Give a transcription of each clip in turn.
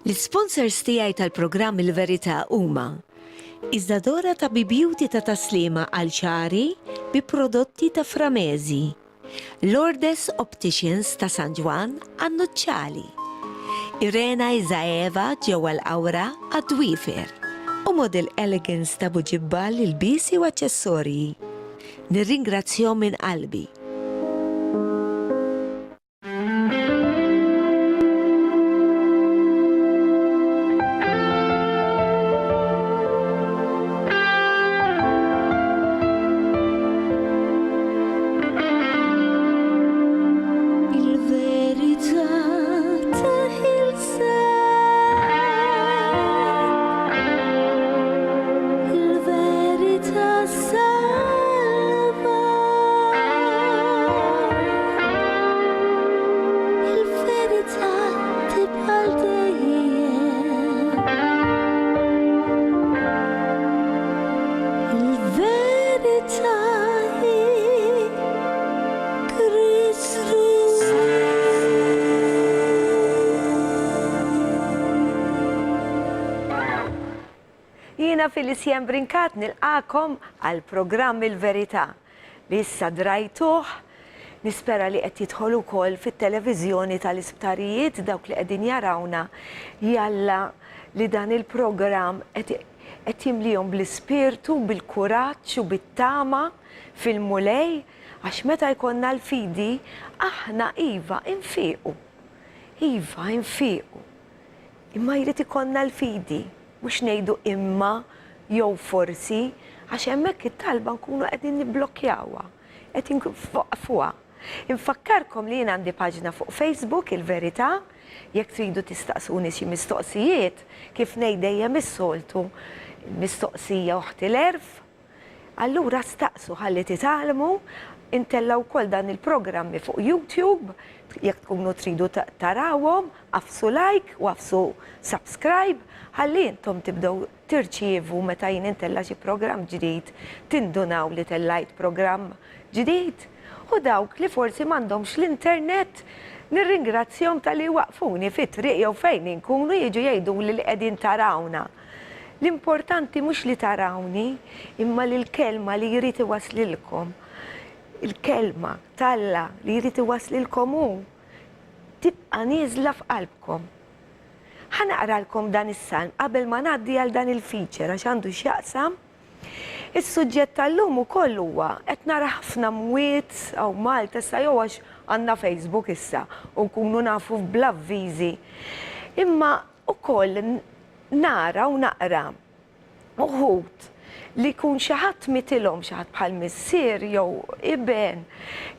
L-sponsors tiegħi tal-programm Il-Verita huma Iżdadora ta' Beauty ta' taslima għal ċari bi prodotti ta' Framezi, Lourdes Opticians ta' San Ġwan għan-Nuċċali, Irena Iżaeva ġewwa l-Qawra għad-Dwiefer u Model Elegance ta' Buġibbal il-bisi u aċċessorji. Nirringrazzjahom minn qalbi. Phyllisienne Brincat nilqakom għal programm Il-Verita li issa drajtuh, nispera li qed jidħol ukoll fit-televiżjoni tal-isptarijiet dawk li qegħdin jarawna jalla li dan il-programm qed jimlihom bl-ispirtu, bil-kuraġġ u bit-tama fil-mulej għax meta jkollna l-fidi aħna iva infiequ. Iva infiequ. Imma jrid ikollna l-fidi mhux ngħidu imma jew forsi, għax hemmhekk it-talba nkunu qegħdin nibblokkjawha, qed infuqha. Infakkarkom li jien għandi paġna fuq Facebook Il-Verita, jekk tridu tistaqsuni xi mistoqsijiet, kif ngħid dejjem is-soltu, mistoqsija oħti l-erf, allura staqsu ħalli titgħallmu, intella wkoll dan il-programmi fuq YouTube, jekk tkunu tridu tarawhom, għafsu like u għafsu subscribe, ħalli intom tibdew tirċievu meta jien intella xi programm ġdid, tindunaw li tellajt programm ġdid. U dawk li forsi m'għandhomx l-internet, nirringrazzjahom tal-li waqfuni fit-triq jew fejn inkunu jiġu jgħiduli li qegħdin tarawna. L-importanti mhux li tarawni, imma li l-kelma li jrid iwaslilkom. Il-kelma Alla li jrid iwaslilkom hu tibqa' nieżla f'qalbkom. Ħanaqralkom dan is-salm qabel ma ngħaddi għal dan il-feature għax għandu x'jaqsam. Is-suġġett tal-lum ukoll huwa qed nara ħafna mwiet aw Malta issa jew għax għandna Facebook issa u nkunu nafu bl-avviżi. Imma ukoll nara u naqra uħud li jkun xi ħadd mitilhom xi ħadd bħal Missier jew iben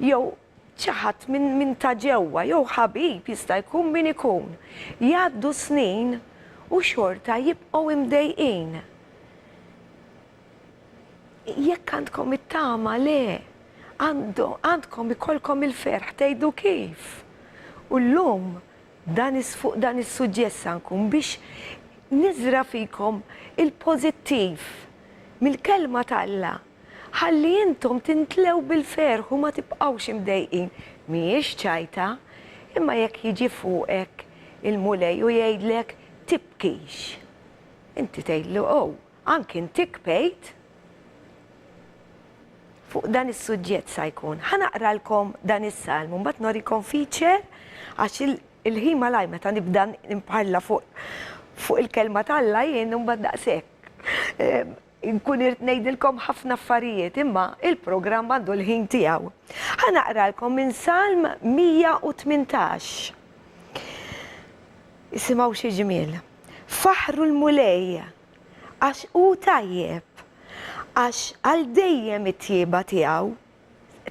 jew xi ħadd minn ta' ġewwa jew ħabib jista' jkun min ikun. Jgħaddu snin u xorta jibqgħu imdejqin. Jekk għandkom it-tama le, għandkom ikollkom il-ferħ tgħidu kif. U llum fuq dan is-suġġett nkun biex niżra fikom il-pożittiv mill-kelma ta' Alla. Ħalli intom tintlew bil-ferħ u ma tibqgħux imdejqin. Mhijiex ċajta, imma jekk jiġi fuqek il-mulej u jgħidlek tibkix. Inti tgħidlu anki intik bejt. Fuq dan is-suġġett sa jkun. Ħanaqralkom dan is-salm u mbagħad norikom feature għax il-ħin malaj meta nibda nimparla fuq il-kelma ta' Alla jien mbagħad daqshekk. Nkun irid ngħidilkom ħafna affarijiet, imma il-programm għandu l-ħin tiegħu. Ħanaqralkom minn Salm 118. Isimgħu xi ġmiel. Faħru l-mulej għax hu tajjeb, għax għal dejjem it-tjieba tiegħu,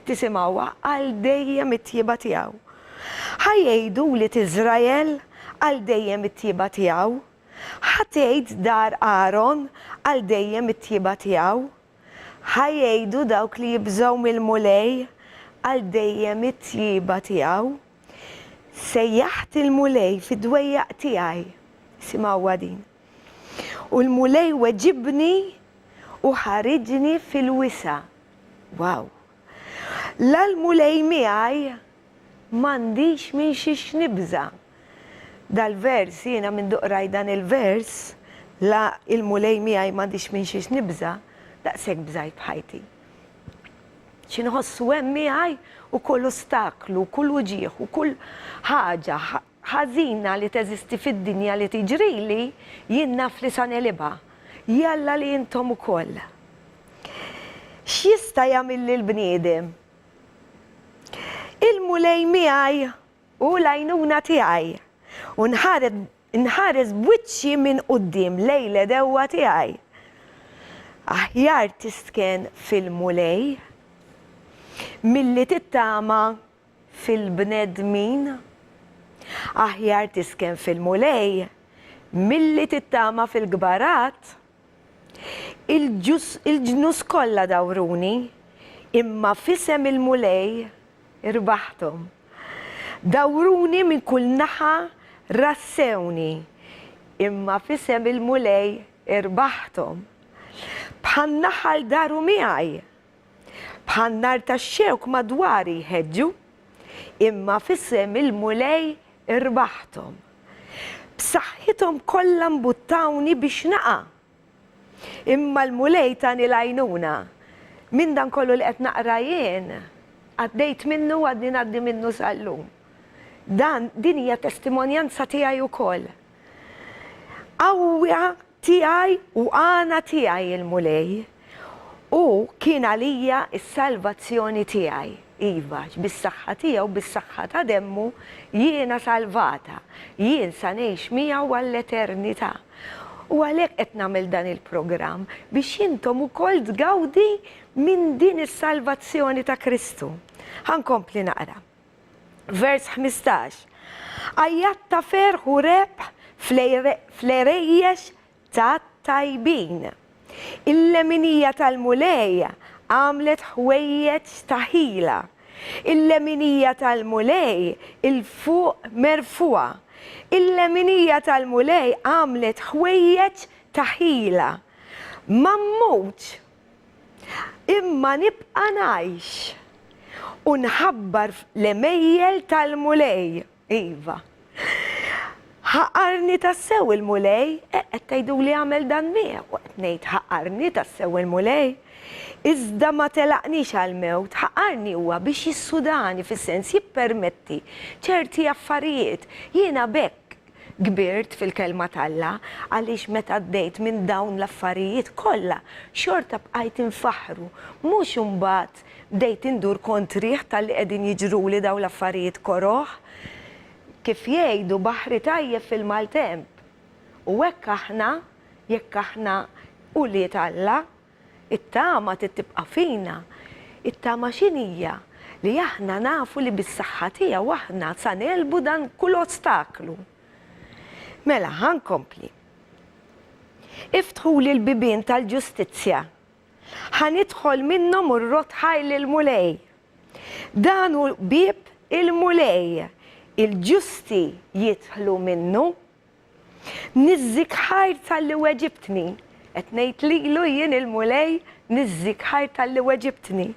tisimgħuha għal dejjem it-tjieba tiegħu. Ħajjgħidu li Iżrael għal dejjem it-tjieba tiegħu. Ħatgħid dar Aaron għal dejjem it-tjieba tiegħu. Ħajjgħidu dawk li jibżgħu mill-mulej għal dejjem it-tjieba tiegħu. Sejjaħt il-mulej fid-dwejjaq tiegħi. Simgħuha din. U l-mulej weġibni u ħariġni fil-wisa. Wow! L-mulej miegħi m'għandix minn xiex nibża. Dal-vers, jiena minn duqraj dan il-vers, la il-mulej miegħi m'għandix minn xiex nibża, daqshekk bżajt bħajti. X'inħossu hemm miegħi u kull ostaklu, kull uġieħ u kull ħaġa ħażina li teżisti fid-dinja li tiġrili jien naf li sa nelibha. Jalla li intom ukoll. X'jista' jagħmel lill-bniedem? Il-mulej miegħi u l-għajnuna tiegħi u nħares b'wiċċi minn quddiem lejla dewwa tiegħi. Aħjar tistken fil-mulej milli tittama fil-bnedmin. Aħjar tisken fil-mulej milli tittama fil-gbarat. Il-ġnus kollha dawruni, imma fisem il-mulej irbaħthom. Dawruni minn kull naħa rassewni, imma fisem il-mulej irbaħthom. Bħan naħal daru miegħi, bħan nar tax-xewk madwari jħeġġu, imma fisem il-mulej irbaħthom. B'saħħithom kollha mbuttawni biex naqa'. Imma l-mulej tani l-għajnuna. Minn dan kollu li qed naqra jien, għaddejt minnu għadni ngħaddi minnu sal-lum. Din hija testimonjanza tiegħi wkoll. Qawwa tiegħi u għana tiegħi il-mulej u kien għalija s-salvazzjoni tiegħi. Iva, bis-saħħa tiegħu bis-saħħa ta' demmu jiena salvata. Jien sa ngħix miegħu għall-eternità. U għalhekk qed nagħmel dan il-programm biex intom ukoll tgawdi minn din is-salvazzjoni ta' Kristu. Ħankompli naqra. Vers 15. Ajjat ta' ferħu rebħ fl-erejjex ta' tajbin. Il-leminija tal-mulej għamlet ħwejjeġ ta' ħila. Il-leminija tal-mulej il-fuq merfuqa. Il-leminija tal-mulej għamlet ħwejjeġ ta' ħila. Ma mmutx, imma nibqa' ngħix u nħabbar l-emejjel tal-mulej. Iva. Ħaqarni tassew il-mulej, qed tgħiduli għamel dan miegħu, qed ngħid ħaqarni tassew il-mulej. Iżda ma telaqnix għal-mewt, ħaqarni huwa biex jissudani fis-sens jippermetti ċerti affarijiet. Jiena bekk kbirt fil-kelma tal-Alla għaliex meta għaddejt minn dawn l-affarijiet kollha xorta bqajt infaħru, mhux imbagħad bdejt indur kontriħ tal-li qegħdin jiġruli dawn l-affarijiet koroħ. Kif jgħidu baħri tajjeb fil-maltemp. U hekk aħna, jekk aħna uliet Alla, it-tama tibqa' fina. It-tama x'inhija? Li aħna nafu li bis-saħħa tiegħu aħna sa nelbu dan kull ostaklu. Mela, ħankompli. Iftħu li l-bibien tal-ġustizzja. Ħanidħol minnhom u rrotħaj lill-mulej. Dan hu bib il-mulej. Il-ġusti jidħlu minnu. Niżżik ħajr tal-li weġibtni. Qed ngħid lilu jien il-mulej niżżik ħajr tal-li weġibtni.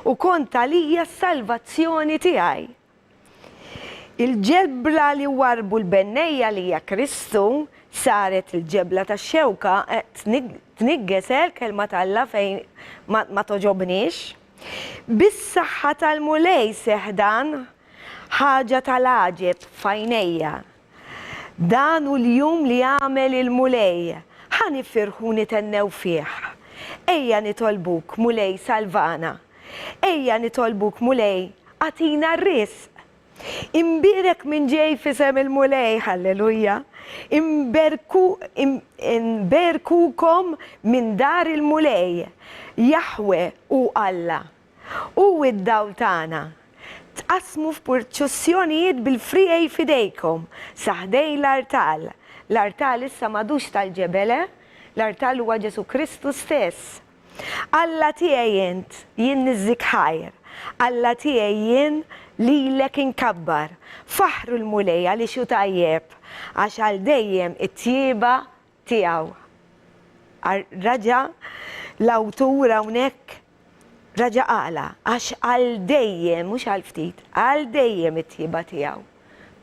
U kont għalija s-salvazzjoni tiegħi. Il-ġebla li warbu l-bennejja li hija Kristu saret il-ġebla tax-xewka tniggesel kelma tal-Alla fejn ma toġobniex. Bis-saħħa tal-mulej seħdan ħaġa tal-għaġeb f'għajnejja. Dan hu l-jum li għamel il-mulej. Ħanifirħu nitennew fih. Ejja nitolbuk mulej salvana. Ejja nitolbuk mulej għatina r-risq. Imbirek minn ġej fisem il-mulej, halleluja. Imberkukom minn dar il-mulej, Jahwe u Alla. U id-dawl tagħna. Tqasmu f'purċussjonijiet bil-frijej fidejkom, saħdej l-artal. L-artal issa madux tal-ġebele, l-artal huwa Ġesu Kristu stess. Alla tiegħi int jien niżżik ħajr. Alla tiegħi jien lilek inkabbar. Faħru l-mulej għaliex hu tajjeb għax għal dejjem it-tjieba tiegħu. Raġa l-awtur hawnhekk raġa qala għax għal dejjem mhux għal ftit, għal dejjem it-tjieba tiegħu.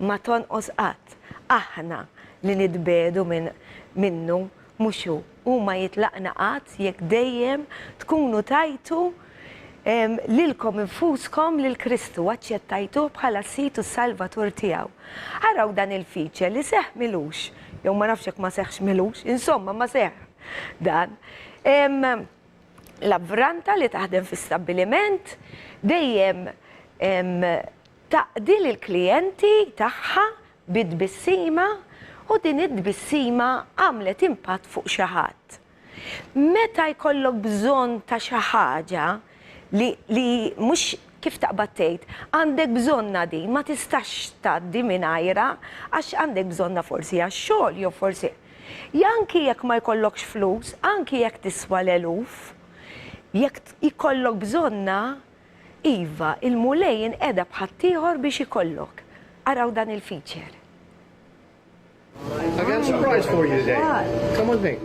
Ma tonqos qatt. aħna li nitbedu minnu mhux hu. Huma jitlaqna qatt jekk dejjem tkunu tajtu lilkom infuskom lil Kristu aċċettajtuh bħala Sit u Salvatur tiegħu. Araw dan il-feature li seħ milux, jew ma nafx hekk ma seħħx milux, insomma ma seħħ dan. L-avvranta li taħdem fis-stabbiliment dejjem taqdi lill-klijenti tagħha bid-tbissima u din id-tbissima għamlet impatt fuq xi ħadd. Meta jkollok bżonn ta' xi ħaġa li mhux kif taqbad tgħid, għandek bżonna di, ma tistax tgħaddi mingħajrha għax għandek bżonna forsi għax-xogħol jew forsi. Anki jekk ma jkollokx flus, anki jekk tiswa l-eluf, jekk ikollok bżonna, iva, il-mulej inqeda bħaddieħor biex ikollok. Araw dan il-feature. I got a surprise for you today. Come with me.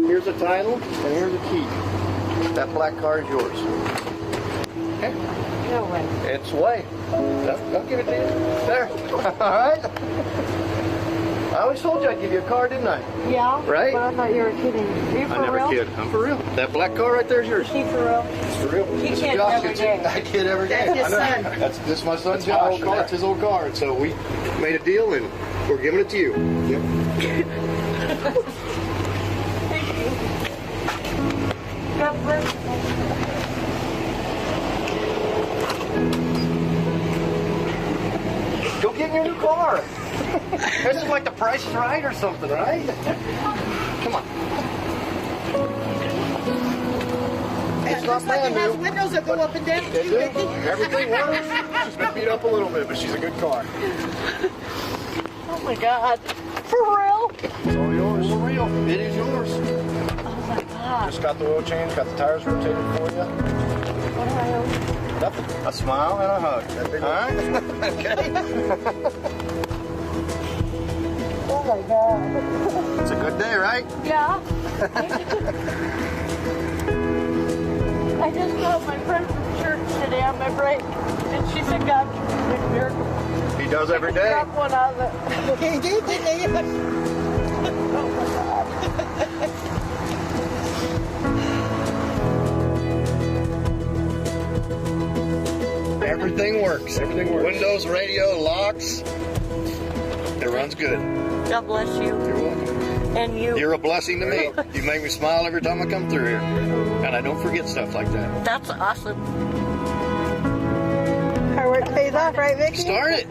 Here's a title and here's a key. That black car is yours. Okay? No way. It's away. I'll give it to you. There. All right? I always told you I'd give you a car, didn't I? Yeah? Right? But I thought you were kidding. Are you for I never real? kid. I'm for real. That black car right there is yours. Is he for real? It's for real. He It's kids Josh, every it's- day. I kid every day. That's his I know. son. This is my son That's my Josh. old car. That's his old car. And so we made a deal and we're giving it to you. Yep. Thank you. God bless. Go get in your new car. This is like the Price is Right or something, right? Come on. It's not brand It has new. windows that go up and down They too, do. Vicky. Everything works. She's been beat up a little bit, but she's a good car. Oh my God. For real? It's all yours. For real. It is yours. Oh my God. Just got the oil change, got the tires rotated for you. What do I owe? Nothing. A smile and a hug. All right? Okay. Oh my God. It's a good day, right? Yeah. I just called my friend from church today on my break, and she said God can do a miracle. He does every day. Drop one out of the. He did, didn't he? Oh my God. Everything works. Everything works. Windows, radio, locks. It runs good. God bless you. You're welcome. And you. You're a blessing to me. You make me smile every time I come through here. And I don't forget stuff like that. That's awesome. Our work pays off, right, Vicky? Start it.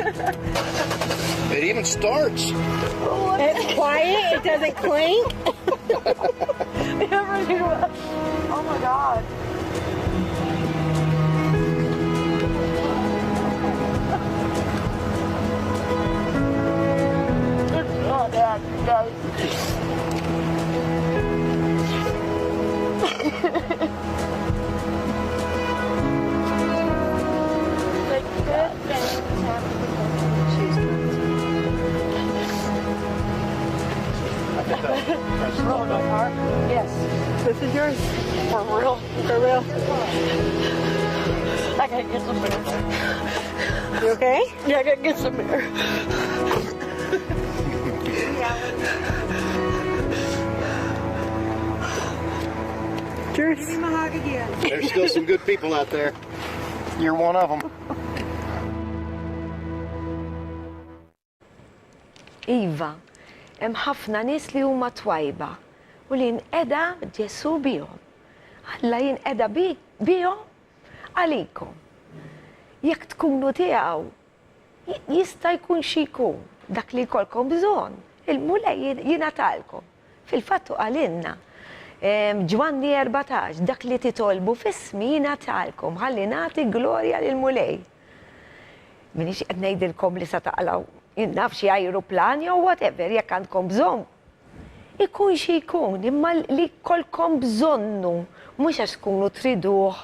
It even starts. It's quiet, it doesn't clink. Everything was. Oh my God. Oh, Dad, guys. Like good things happen. I think that's Oh, my heart? Yes. This is yours. For real. For real. I gotta get some beer. You okay? Yeah, I gotta get some beer. Cheers. Give him a hug again. There's still some good people out there. You're one of them. Iva, hemm ħafna nies li huma twajba u li nqeda Ġesu bihom. Alla jinqeda bihom għalikom. Jekk tkunu tiegħu, jista' jkun xi jkun dak li jkollkom bżonn, il-mulej jingħatalkom. Fil-fattu għalinna. Ġwanni 14, dak li titolbu f'ismi jingħatalkom, ħalli nagħti glorja lill-mulej. Minix qed ngħidilkom li sa taqlaw jinnaf xi ajruplan jew whatever jekk għandkom bżonn. Ikun xi jkun, imma li kolkom bżonnu, mhux għax tkunu triduh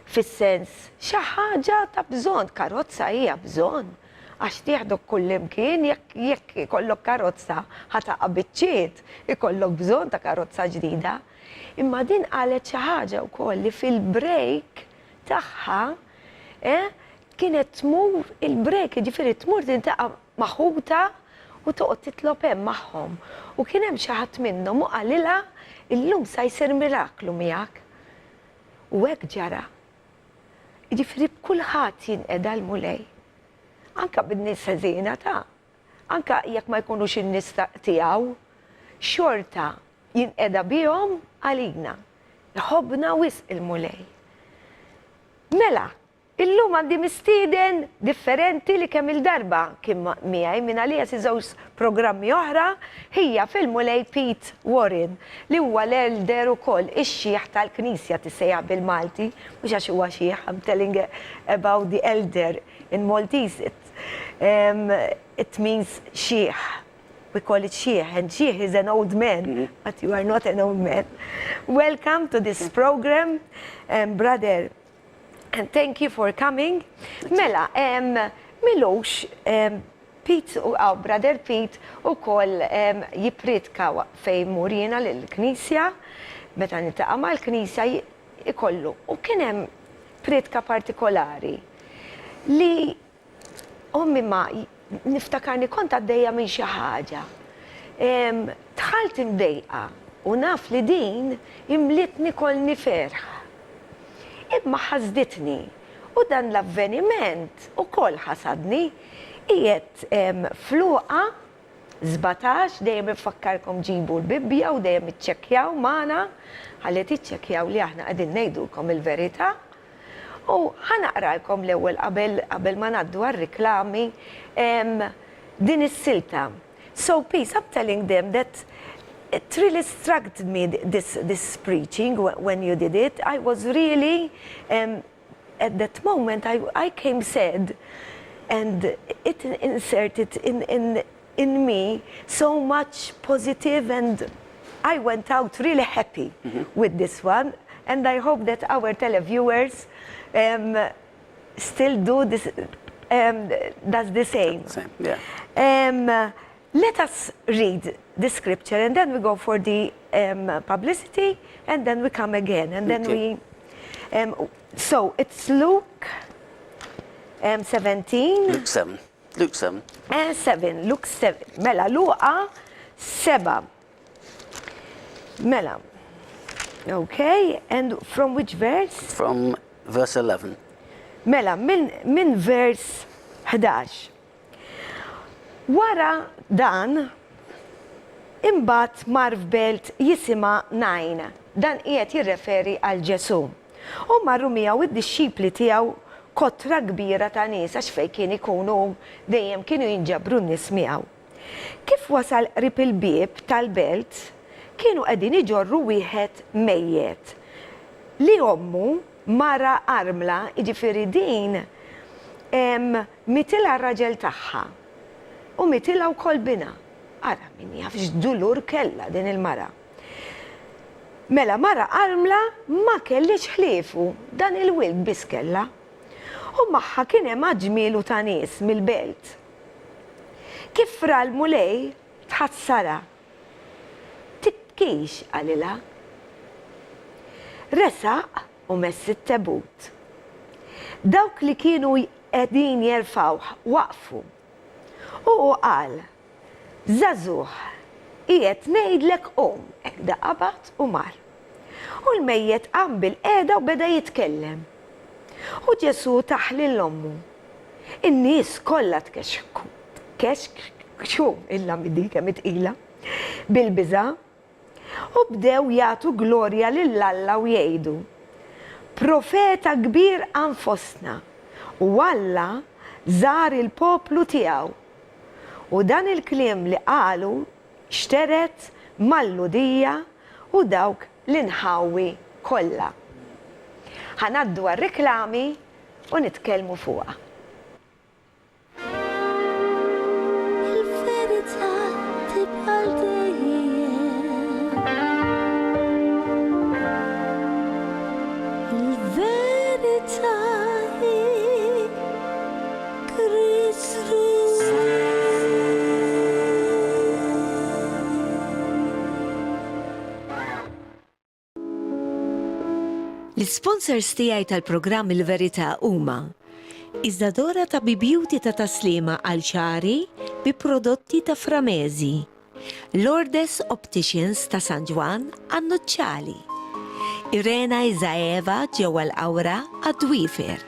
fis-sens xi ħaġa ta' bżonn, karozza hija bżonn. Għax tieħdok kullimkien jekk ikollok karozza ħataqa' biċċiet, ikollok bżonn ta' karozza ġdida. Imma din qalet xi ħaġa wkoll li fil-break tagħha kienet tmur il-break, ġifieri tmur tintaqa' maħuta u toqgħod titlob hemm magħhom. U kien hemm xi ħadd minnhom u qalilha illum sa jsir miraklu miegħek. U hekk ġara. Ġifieri kulħadd jinqeda l-mulej. Anka bid-nies ħażina ta' anka jekk ma jkunux in-nies tiegħu, xorta jinqeda bihom għalina. Jħobbna wisq il-mulej. Mela, illum għandi mistieden differenti li kemm il-darba kien miegħi minn għalija si żewġ programmi oħra hija fil-mulej Pete Warren li huwa l-elder ukoll ix-xieħ tal-Knisja tissejjaħ bil-Malti, mhux għax huwa xieħ, I'm telling about the elder in Maltese. It means xieħ. We call it Sheikh, and Sheikh is an old man, but you are not an old man. Welcome to this program, brother, and thank you for coming. Mela, Milux, Pete, brother Pete, u koll jipritka fej murina l-Knisja, meta nitaqa' mal-Knisja ikollu. U kienem pritka partikolari li ommi ma niftakarni kont għaddejja minn xi ħaġa. Tħalt imdejqa u naf li din imlitni kolni ferħ. Imma ħażditni u dan l-avveniment ukoll ħasadni qiegħed Fluqa 17 dejjem infakkarkom ġibu l-Bibbja u dejjem iċċekkjaw magħna ħalli tiċċekkjaw li aħna qegħdin ngħidulkom il-verità. U ħanaqralkom l-ewwel qabel ma ngħaddu għar-riklami din is-silta. So please, I'm telling them that it really struck me this preaching when you did it. I was really at that moment I came sad, and it inserted in me so much positive, and I went out really happy with this one, and I hope that our televiewers still do this, does the same. Yeah. Let us read the scripture, and then we go for the publicity, and then we come again, and then we. So it's Luke 17. Luke 7. Luke 7. 7. Luke 7. Mela, Luqa 7. Mela. Okay, and from which verse? From verse 11. Mela, min vers 11. Wara dan, imbat mar f'belt jismagħna. Dan qiegħed jirreferi għal Ġesu. U marru miegħu id-dixxipli tiegħu kotra kbira ta' nies għax fejn kien ikunu dejjem kienu jinġabru n-nies miegħu. Kif wasal qrib il-bieb tal-belt, kienu qegħdin iġorru wieħed mejjed li ommu mara armla, jiġifieri din mitilha r-raġel tagħha u mitilha wkoll bina. Ara min jaf x'dulur kellha din il-mara. Mela mara armla ma kellix ħliefu, dan il-wild biss kellha. U magħha kien hemm aġmielu ta' nies mill-belt. Kif ra l-mulej tħassara. Tibkix għalilha. Resaq u mess it-tebut. Dawk li kienu qegħdin jerfgħu waqfu. U qal, Żagħżugħ, qiegħed ngħidlek qum, hekk daqabat u mar. U l-mejjed qam bil-qiegħda u beda jitkellem. U Ġesu taħ lil-ommu. In-nies kollha tkexxu illa midi kemm itqila bil-biża' u bdew jagħtu glorja lill Alla u jgħidu: Profeta kbir anfosna u Alla żar il-poplu tiegħu. U dan il-kliem li qalu xteret mal-ludija u dawk l-inħawi kollha. Ħanaddu għar-riklami u nitkellmu fuqha. Il-verità tibqa' dejjem. Il-verità hi Kristu. L-sponsors tiegħi tal-programm Il-Verita huma Iżdadora ta' Beauty ta' taslima għal ċari bi prodotti ta' Framezi, Lourdes Opticians ta' San Ġwan għan-Nuċċali, Irena Izaeva ġewwa l-Qawra għad-Dwifer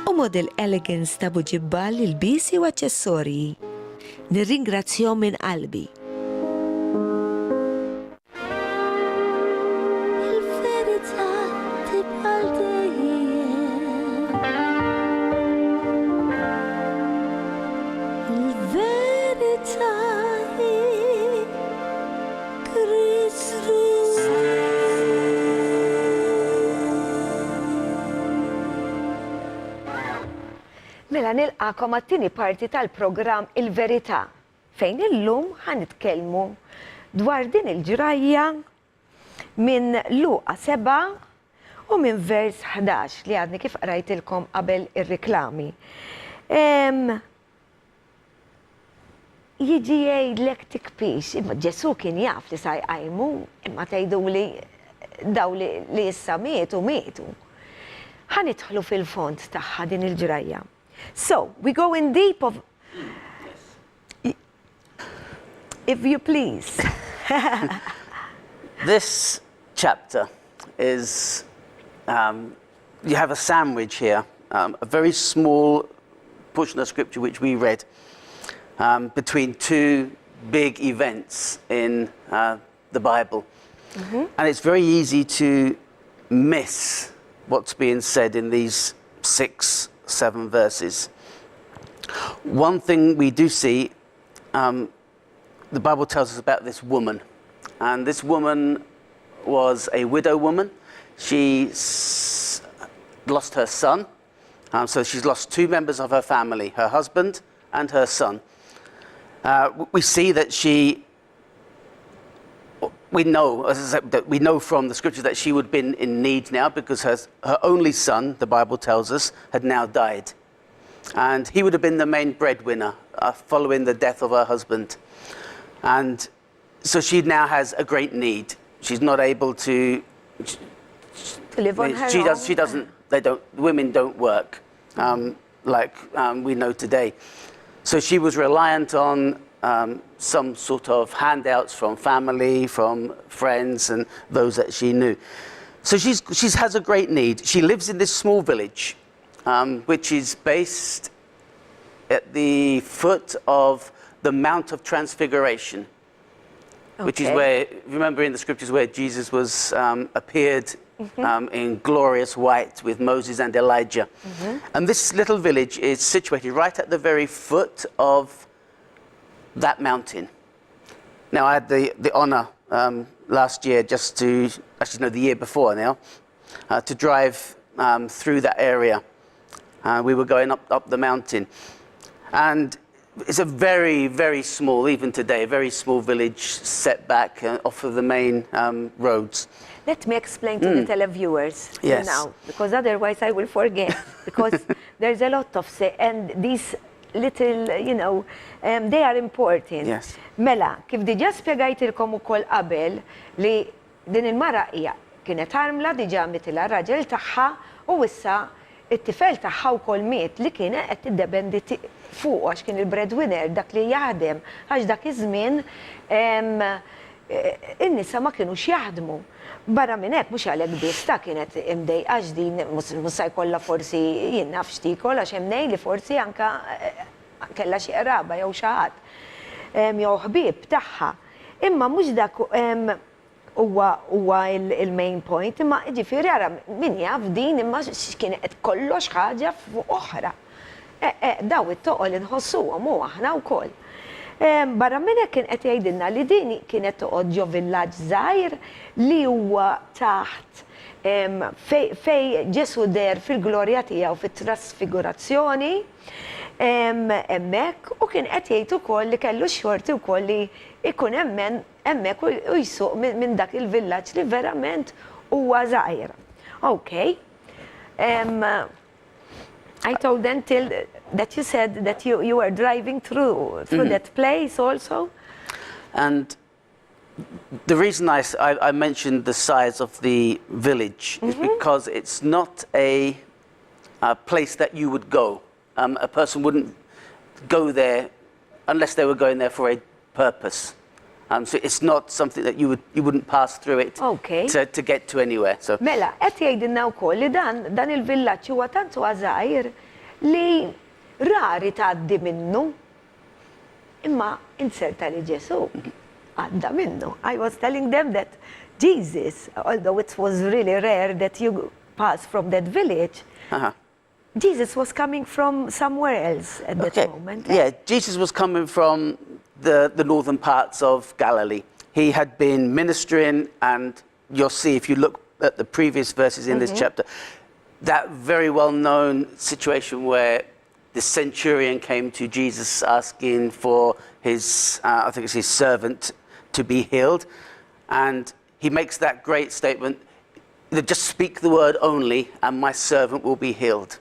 u Model Elegance ta' Buġibbal il-bisi u aċċessorji. Nirringrazzjahom minn qalbi. Il-verità tibqa' dejjem. Il-verità hi Kristu. Mela nilqakom għat-tieni parti tal-programm Il-Verita fejn illum ħanitkellmu dwar din il-ġrajja minn Luqa 7 u minn vers 11 li għadni kif qrajtilkom qabel ir-riklami. Jiġi jgħidlek tikpix, imma Ġesu kien jaf li sa jqajmu, imma tgħidu li daw li issa mietu. Ħanidħlu fil-fond tagħha din il-ġrajja. So, we go in deep of... If you please. This chapter is, you have a sandwich here, a very small portion of scripture which we read, between two big events in the Bible. And it's very easy to miss what's being said in these 6-7 verses. One thing we do see, the Bible tells us about this woman. And this woman was a widow woman. She lost her son. So she's lost two members of her family, her husband and her son. We see that we know from the scriptures that she would have been in need now because her only son, the Bible tells us, had now died. And he would have been the main breadwinner following the death of her husband. And so she now has a great need. She's not able to live on her own. Women don't work like we know today. So she was reliant on some sort of handouts from family, from friends, and those that she knew. So she has a great need. She lives in this small village, which is based at the foot of the Mount of Transfiguration, which is where, remember in the scriptures where Jesus was appeared in glorious white with Moses and Elijah. And this little village is situated right at the very foot of that mountain. Now, I had the honor last year the year before now, to drive through that area. We were going up the mountain. And it's a very, very small, even today, a very small village set back off of the main roads. Let me explain to the televiewers Yes. now, because otherwise I will forget. Because there's a lot of and these little, they are important. Yes. Mela, kif diġa spjegajtilkom ukoll qabel li din il-mara hija kienet armla diġa mitila raġel tagħha u issa it-tifel tagħha wkoll miet li kien qed tiddependi fuq għax kien il-breadwinner dak li jaħdem għax dak iż-żmien in-nisa ma kinux jaħdmu. Barra minn hekk mhux għalhekk biss ta' kienet imdejqa din mhux se jkollha forsi jien naf x'tikol għax hemm ngħid li forsi anke kellha xi qraba jew xi ħadd jew ħbieb tagħha. Imma mhux dak huwa il-main point, imma ġifieri ara min jaf din imma kienet kollox ħaġa fuq oħra. Daw it-toqol inħossuhom u aħna wkoll. Barra minn hekk kien qed jgħidilna li din kienet toqgħod ġo villaġġ żgħir li huwa taħt fej Ġesu der fil-glorja tiegħu fit-trasfigurazzjoni hemmhekk u kien qed jgħid ukoll li kellu xorti wkoll li jkun hemmhekk u jsuq minn dak il-villaġġ li verament huwa żgħir. Okay. I told them that you said that you were driving through that place also. And The reason I mentioned the size of the village is because it's not a place that you would go. A person wouldn't go there unless they were going there for a purpose. So it's not something that you wouldn't pass through it to get to anywhere. So Mela, qed jgħidilna wkoll li dan il-villaġġ huwa tant żgħir li rari tgħaddi minnu. Imma inserta li Ġesu għadda minnu. I was telling them that Jesus, although it was really rare that you pass from that village, Jesus was coming from somewhere else at that moment. Yeah, Jesus was coming from the northern parts of Galilee. He had been ministering, and you'll see if you look at the previous verses in this chapter, that very well-known situation where the centurion came to Jesus asking for his, I think it's his servant, to be healed. And he makes that great statement, just speak the word only and my servant will be healed.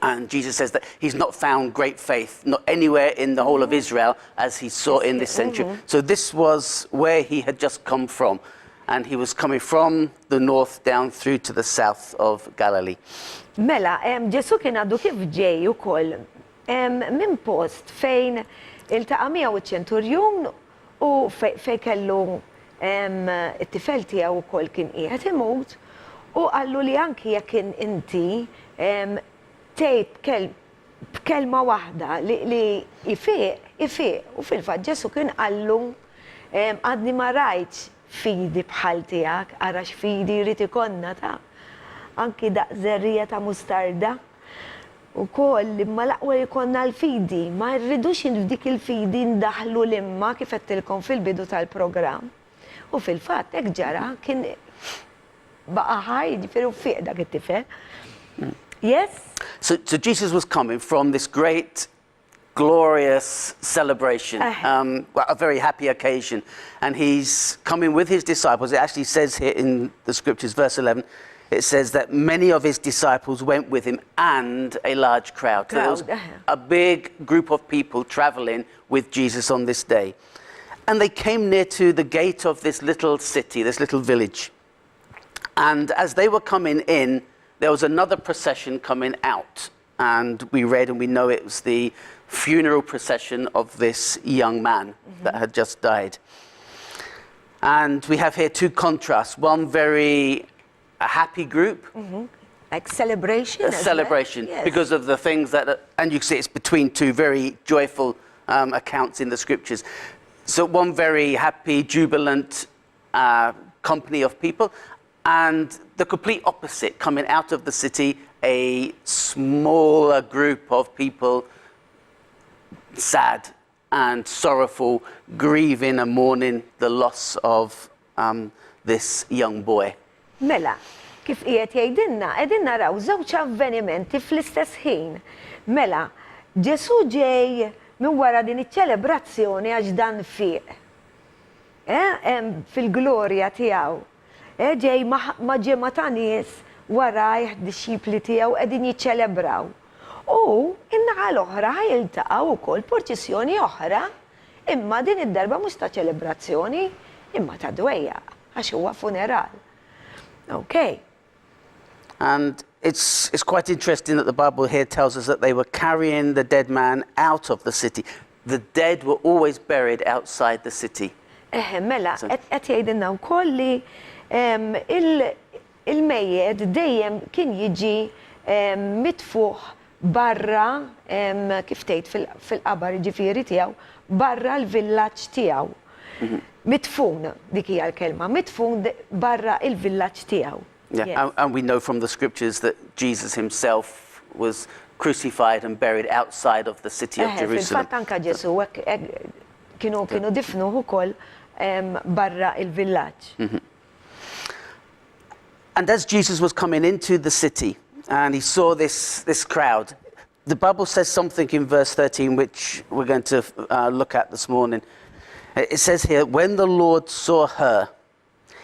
And Jesus says that he's not found great faith, not anywhere in the whole of Israel, as he saw in this century. So this was where he had just come from. And he was coming from the north down through to the south of Galilee. Mela, Ġesu kien għadu kif ġej ukoll minn post fejn iltaqa' miegħu iċ-ċenturjun u fejn kellu it-tifel tiegħu wkoll kien qiegħed imut u qallu li anki jekk inti tgħid b'kelma waħda li ifieq u fil-fatt Ġesu kien qallu għadni ma rajtx fidi bħal tiegħek, ara x'fidi jrid ikollna ta' anki daq żerrija ta' mustarda. Ukoll imma l-aqwa jkollna l-fidi, ma rridux dik il-fidi ndaħlu l-imma kif qedtilkom fil-bidu tal-programm. U fil-fatt hekk ġara kien baqa' ħaj, ġifieri fieq dak it-tifel. Yes? So Jesus was coming from this great, glorious celebration, a very happy occasion. And he's coming with his disciples. It actually says here in the scriptures, verse 11, it says that many of his disciples went with him and a large crowd. So there was a big group of people traveling with Jesus on this day. And they came near to the gate of this little city, this little village. And as they were coming in, there was another procession coming out. And we read and we know it was the funeral procession of this young man that had just died. And we have here two contrasts. One very a happy group. Like celebration? A celebration, well? Yes. because of the things that, and you can see it's between two very joyful accounts in the scriptures. So one very happy, jubilant company of people, and the complete opposite coming out of the city, a smaller group of people, sad and sorrowful, grieving and mourning the loss of this young boy. Mela, kif qiegħed jgħidilna, qegħdin naraw żewġ avvenimenti fl-istess ħin. Mela, Ġesu ġej minn wara din iċ-ċelebrazzjoni għax dan fieq. Fil-glorja tiegħu. Ġej ma' ġimgħa ta' nies warajh disċipli tiegħu qegħdin jiċċelebraw. U in-naħa l-oħra ħajiltaqgħu wkoll porċissjoni oħra, imma din id-darba mhux ta' ċelebrazzjoni, imma ta' dwejjaq għax huwa funeral. Okay. And it's quite interesting that the Bible here tells us that they were carrying the dead man out of the city. The dead were always buried outside the city. Mela, qed jgħidilna wkoll li il-mejjed dejjem kien jiġi mitfuħ barra kif tgħid fil-qabar ġifieri tiegħu, barra l-villaġġ tiegħu. Mitfun, dik hija l-kelma, mitfun barra il-villaġġ tiegħu. Yeah, and we know from the scriptures that Jesus himself was crucified and buried outside of the city of Jerusalem. Fil-fatt anke Ġesu kienu difnuh ukoll barra il-villaġġ. And as Jesus was coming into the city and he saw this crowd, the Bible says something in verse 13 which we're going to look at this morning. It says here, when the Lord saw her,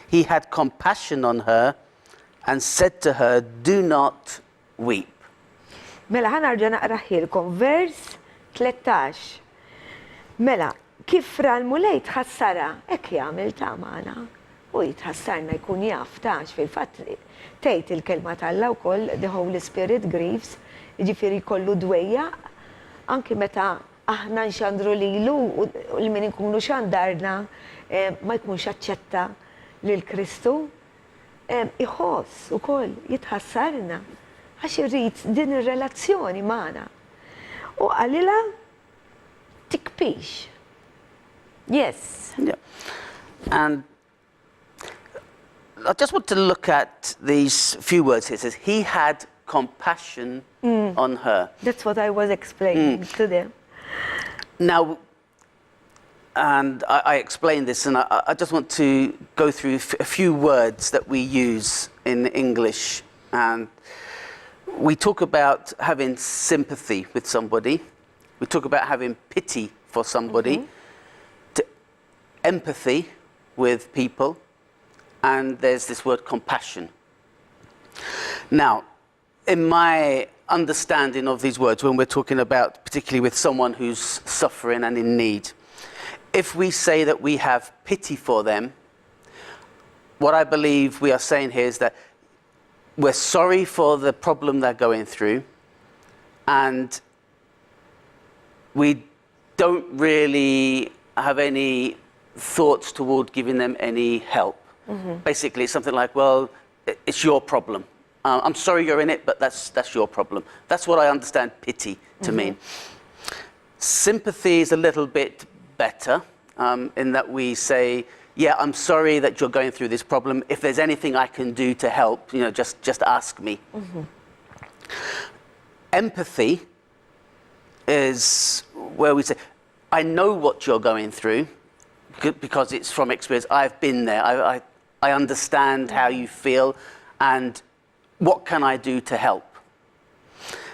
he had compassion on her and said to her, do not weep. Mela, ħanarġa naqraħilkom vers 13. Mela, kif ra l-mulej tħassara, hekk jagħmel ta' magħna. U jitħassarna jkun jaf tax fil-fatt tgħid il-kelma tal-Alla wkoll the Holy Spirit grieves, jiġifieri jkollu dwejja anki meta aħna nxandru lilu u l-min inkunu xandarna ma jkunx aċċetta lil Kristu. Iħoss ukoll jitħassarna għax irrid din ir-relazzjoni magħna. U għalila tibkix. Yes. Yeah. And I just want to look at these few words here. It says, he had compassion on her. That's what I was explaining to them. Now, and I explained this, and I just want to go through a few words that we use in English. And we talk about having sympathy with somebody. We talk about having pity for somebody. Empathy with people. And there's this word compassion. Now, in my understanding of these words, when we're talking about, particularly with someone who's suffering and in need, if we say that we have pity for them, what I believe we are saying here is that we're sorry for the problem they're going through, and we don't really have any thoughts toward giving them any help. Basically, it's something like, well, it's your problem. I'm sorry you're in it, but that's your problem. That's what I understand pity to mean. Sympathy is a little bit better in that we say, yeah, I'm sorry that you're going through this problem. If there's anything I can do to help, you know, just ask me. Empathy is where we say, I know what you're going through because it's from experience. I've been there. I understand how you feel, and what can I do to help?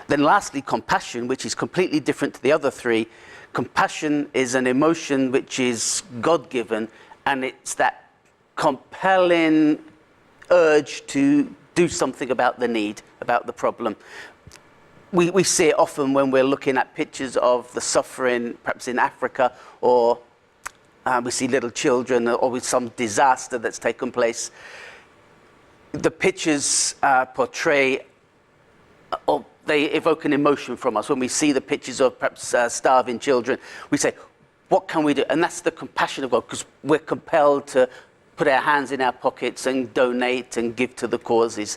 Then lastly, compassion, which is completely different to the other three. Compassion is an emotion which is God-given, and it's that compelling urge to do something about the need, about the problem. We see it often when we're looking at pictures of the suffering, perhaps in Africa, or we see little children, or with some disaster that's taken place. The pictures portray, or they evoke an emotion from us. When we see the pictures of perhaps starving children, we say, what can we do? And that's the compassion of God, because we're compelled to put our hands in our pockets and donate and give to the causes.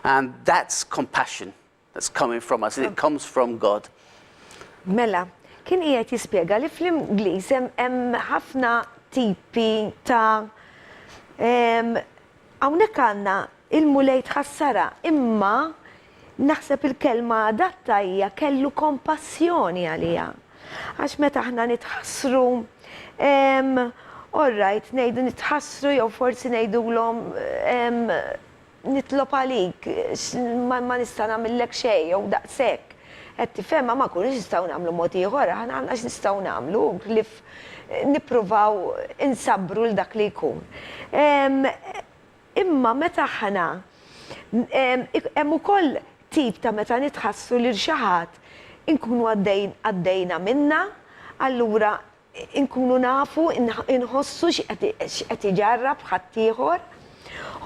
And that's compassion that's coming from us, and it comes from God. Mela, kien qiegħed jispjega li fl-Ingliż hemm ħafna tipi ta' hawnhekk għandna il-mulej tħassara, imma naħseb il-kelma adatta hija kellu kompassjoni għaliha. Għax meta aħna nitħassru, all right, ngħidu nitħassru jew forsi ngħidulhom nitlob għalik ma nista' nagħmellek xejn jew daqshekk. Qed tifhem ma kunux nistgħu nagħmlu mod ieħor, aħna għandna x'nistgħu nagħmlu li nippruvaw insabbru l dak li jkun. Imma meta aħna hemm ukoll tip ta' meta nitħassru lil xi ħadd inkunu għaddejna minna, allura inkunu nafu inħossu x'qed iġarrab ħadd ieħor.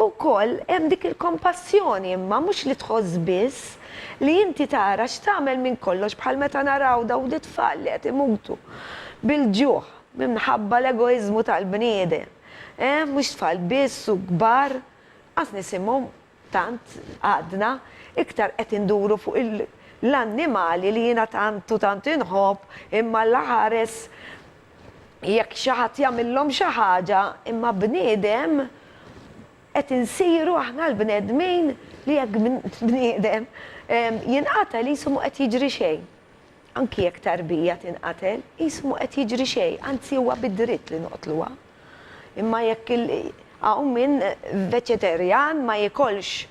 Ukoll hemm dik il-kompassjoni imma mhux li tħoss biss li inti tara x'tagħmel minn kollox bħal meta naraw dawn it-tfal li qed imutu bil-ġuħ minħabba l-egoiżmu tal-bniedem. Mhux tfal biss u kbar, qas nisimhom tant għadna iktar qed induru fuq l-annimali li jiena tant inħobb imma l-ħares jekk xi ħadd jagħmilhom xi ħaġa imma bniedem qed insiru aħna l-bnedmin li jekk bniedem jinqatel jismu qed jiġri xejn. Anki jekk tarbija tinqatel jismu qed jiġri xejn, anzi huwa bid-dritt li noqtluha. Imma jekk hawn min veċeterjan ma jikolx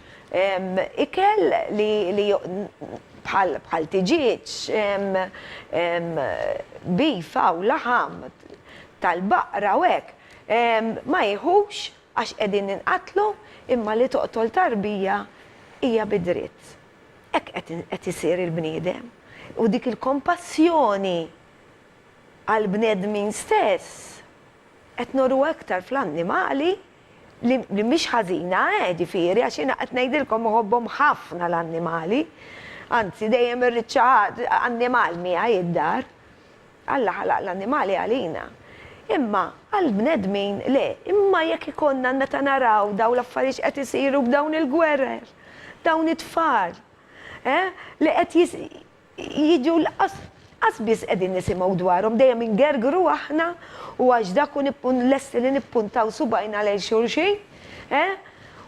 ikel li bħal tiġiġ, bifa u laħam tal-baqra u hekk ma jieħux għax qegħdin inqatlu imma li toqtol tarbija hija bid-dritt. Hekk qed isir il-bniedem. U dik il-kompassjoni għal-bnedmin stess, qed noru aktar fl-annimali li mhix ħażina, ġifieri, għax jiena qed ngħidilkom iħobbhom ħafna l-annimali. Anzi, dejjem irriċċa annimal miegħi id-dar. Alla ħalaq l-annimali għalina. Imma għal-bnedmin le, imma jekk ikonna meta naraw dawn l-affarijiet qed isiru b'dawn il-gwerer, dawn it-tfal, li qed jiġu qasbis qegħdin nisimgħu dwarhom dejjem ingergru aħna u għax dak lesti li nippuntaw subajna lejn xulxin,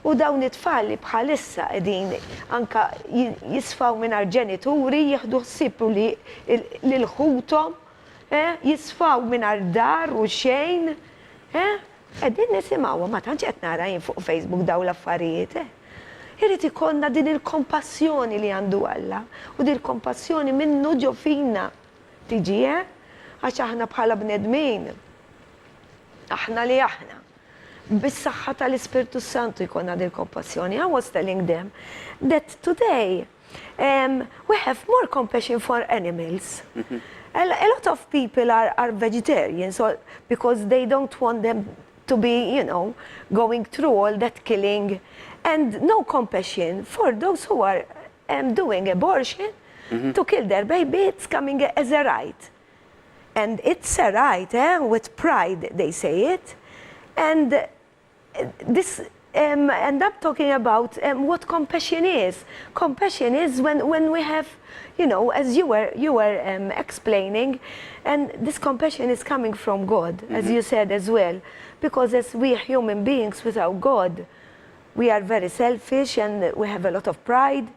u dawn it-tfal li bħalissa qegħdin anka jisfaw mingħajr ġenituri, jieħdu ħsieb lil ħuthom, jisfaw mingħajr dar u xejn, qegħdin nisimgħu ma tantx qed nara jien fuq Facebook dawn l-affarijiet. Irid ikollna din il-kompassjoni li għandu Alla u din il-kompassjoni minnu ġo fina tiġi, għax aħna bħala bnedmin, aħna li aħna. Bis-saħħa tal-Ispirtu Santu jkollna din il-kompassjoni. I was telling them that today we have more compassion for animals. A lot of people are vegetarians because they don't want them to be, going through all that killing, and no compassion for those who are doing abortion to kill their baby. It's coming as a right. And it's a right, with pride they say it. And this, and I'm talking about what compassion is. Compassion is when we have, as you were explaining, and this compassion is coming from God, as you said as well, because as we human beings without God, we are very selfish and we have a lot of pride.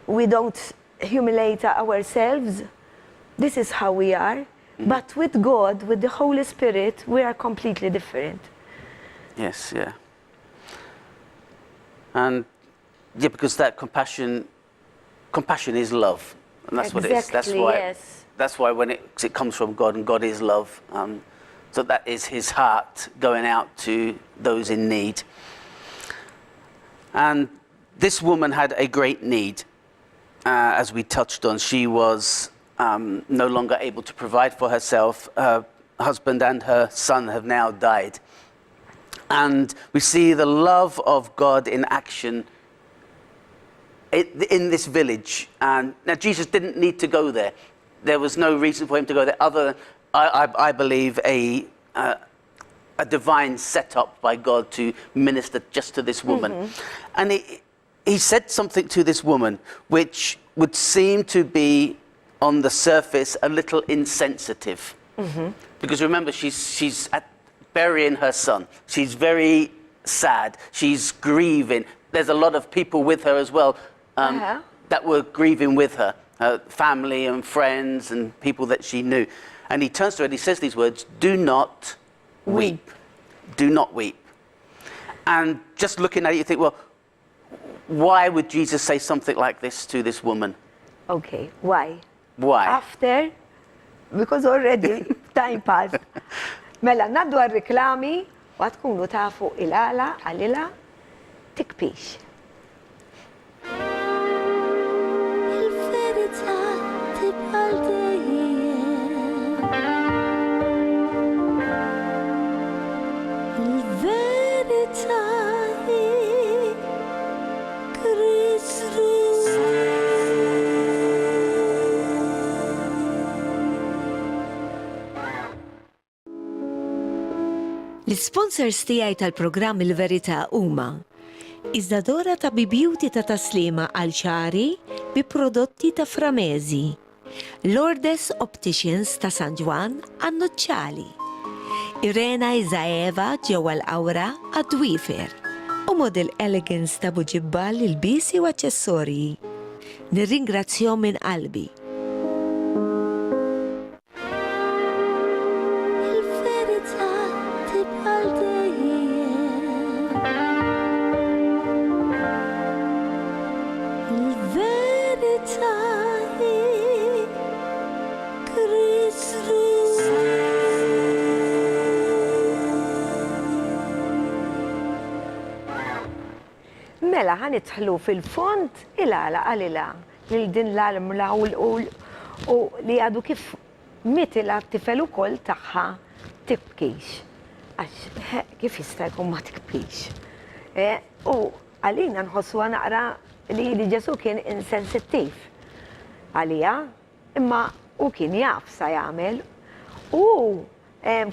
We don't humiliate ourselves. This is how we are. But with God, with the Holy Spirit, we are completely different. Yes, yeah. And yeah, because that compassion is love. And that's what it is. That's why, yes. That's why when it comes from God, and God is love, so that is his heart going out to those in need. And this woman had a great need, as we touched on. She was no longer able to provide for herself. Her husband and her son have now died. And we see the love of God in action in this village. And now Jesus didn't need to go there. There was no reason for him to go there other than, I believe, a divine setup by God to minister just to this woman. And he said something to this woman which would seem to be on the surface a little insensitive. Because remember, she's burying her son. She's very sad. She's grieving. There's a lot of people with her as well that were grieving with her, family and friends and people that she knew. And he turns to her and he says these words, "Do not weep. Do not weep." And just looking at it, you think, well, why would Jesus say something like this to this woman? Okay, why? Why? After, because already time passed. Mela, naddu għal-reklami, wa tkunu tafu il-għala, għalila, tibkix. Il-verita tibqal dejjem. Il-verita hi Kristu. L-sponsors tiegħi tal-programm Il-Verita huma Iżdadora ta' Beauty ta' taslima għal ċari bi prodotti ta' Framezi, Lourdes Opticians ta' San Ġwan għan-Nuċċali, Irena Iżaeva ġewwa l-Qawra għad-Dwifer u Model Elegance ta' Buġibbal il-bisi u aċċessorji. Nirringrazzjahom minn qalbi. Il-verita tibqal dejjem. Il-verita hi Kristu. Mela ħanidħlu fil-font il-għala għalila lil din l-almla u li għadu kif mitila t-tifel ukoll tagħha tibkix. Għax kif jista' jkun ma tibkix. U għalina nħossuha naqra li Ġesu kien insensittiv għalija, imma u kien jaf sa jagħmel. U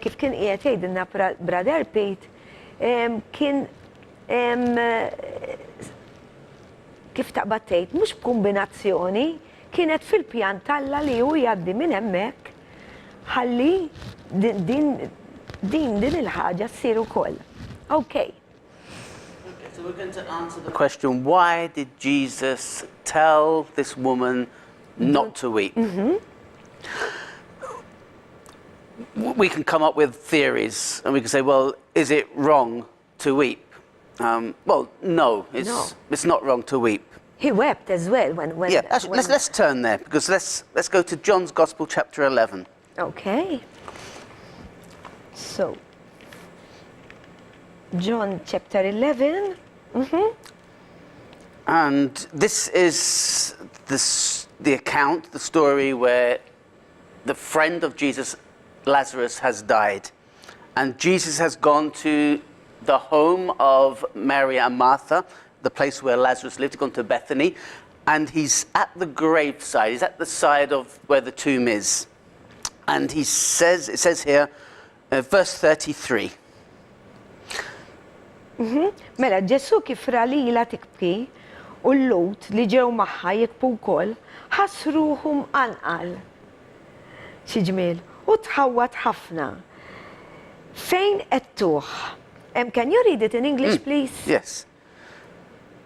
kif kien qiegħed jgħidilna Brother Pete, kien kif taqbad tgħid mhux b'kombinazzjoni, kienet fil-pjan tal-Alla li hu jgħaddi minn hemmhekk ħalli din il-ħaġa ssir ukoll. Okay. So we're going to answer the question, why did Jesus tell this woman not to weep? We can come up with theories and we can say, well, is it wrong to weep? Well, no, it's not wrong to weep. He wept as well when Yeah, actually, let's turn there, because let's go to John's Gospel, chapter 11. Okay. So, John chapter 11. And this is the account, the story where the friend of Jesus, Lazarus, has died. And Jesus has gone to the home of Mary and Martha, the place where Lazarus lived, gone to Bethany. And he's at the graveside, he's at the side of where the tomb is. And it says here, verse 33. Mela, Ġesu kif ra lila tikbki u l-Lut li ġew magħha jikbu wkoll ħassruhom anqal. Xi ġmiel, u tħawwat ħafna. Fejn qed tuħ? Can you read it in English, please? Yes.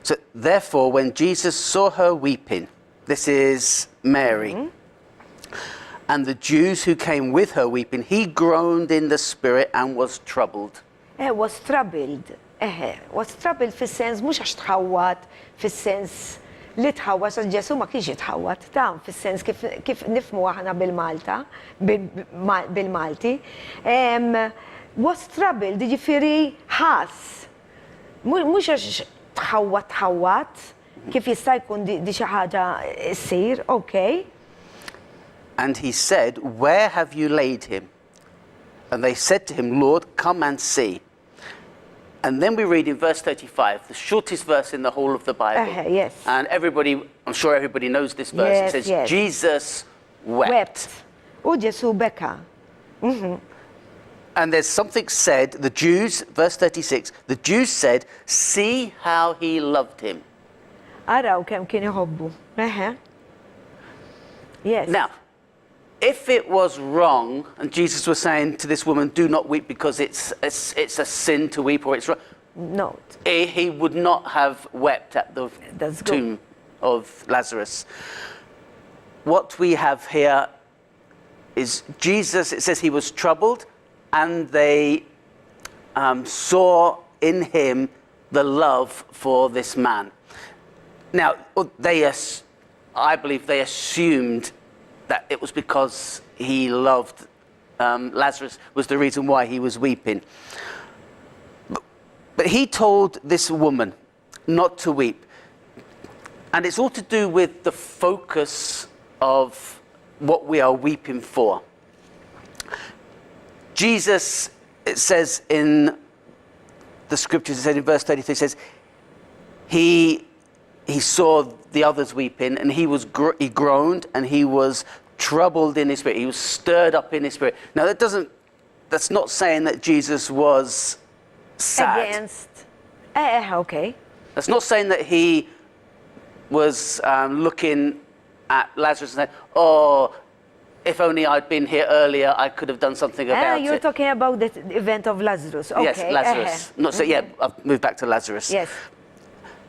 So, therefore, when Jesus saw her weeping, this is Mary, and the Jews who came with her weeping, he groaned in the spirit and was troubled. Was troubled. Was troubled fis-sens mhux għax tħawwat fis-sens li tħawwat għax Ġesu ma kienx jitħawwat, tam fis-sens kif nifhmu aħna bil-Malta, bil-Malti. Was troubled, jiġifieri ħass. Mhux għax tħawwat, kif jista' jkun di xi ħaġa ssir, okay? And he said, where have you laid him? And they said to him, Lord, come and see. And then we read in verse 35, the shortest verse in the whole of the Bible. Yes. And I'm sure everybody knows this verse. Yes, it says, yes. Jesus wept. U Ġesu beka. And there's something said, the Jews, verse 36, the Jews said, see how he loved him. Araw kemm kien iħobbu. Yes. Now, if it was wrong, and Jesus was saying to this woman, do not weep because it's a sin to weep, or it's wrong, No. he would not have wept at the That's good. tomb of Lazarus. What we have here is Jesus, it says he was troubled, and they saw in him the love for this man. Now, I believe they assumed that it was because he loved Lazarus was the reason why he was weeping. But he told this woman not to weep. And it's all to do with the focus of what we are weeping for. Jesus, it says in the scriptures, it says in verse 33, it says, he saw the others weeping, and he groaned, and he was troubled in his spirit. He was stirred up in his spirit. Now that's not saying that Jesus was sad. Against. Okay. That's not saying that he was looking at Lazarus and saying, oh, if only I'd been here earlier, I could have done something about You're it. talking about the event of Lazarus. Okay. Yes, Lazarus. So yeah, I've moved back to Lazarus. Yes.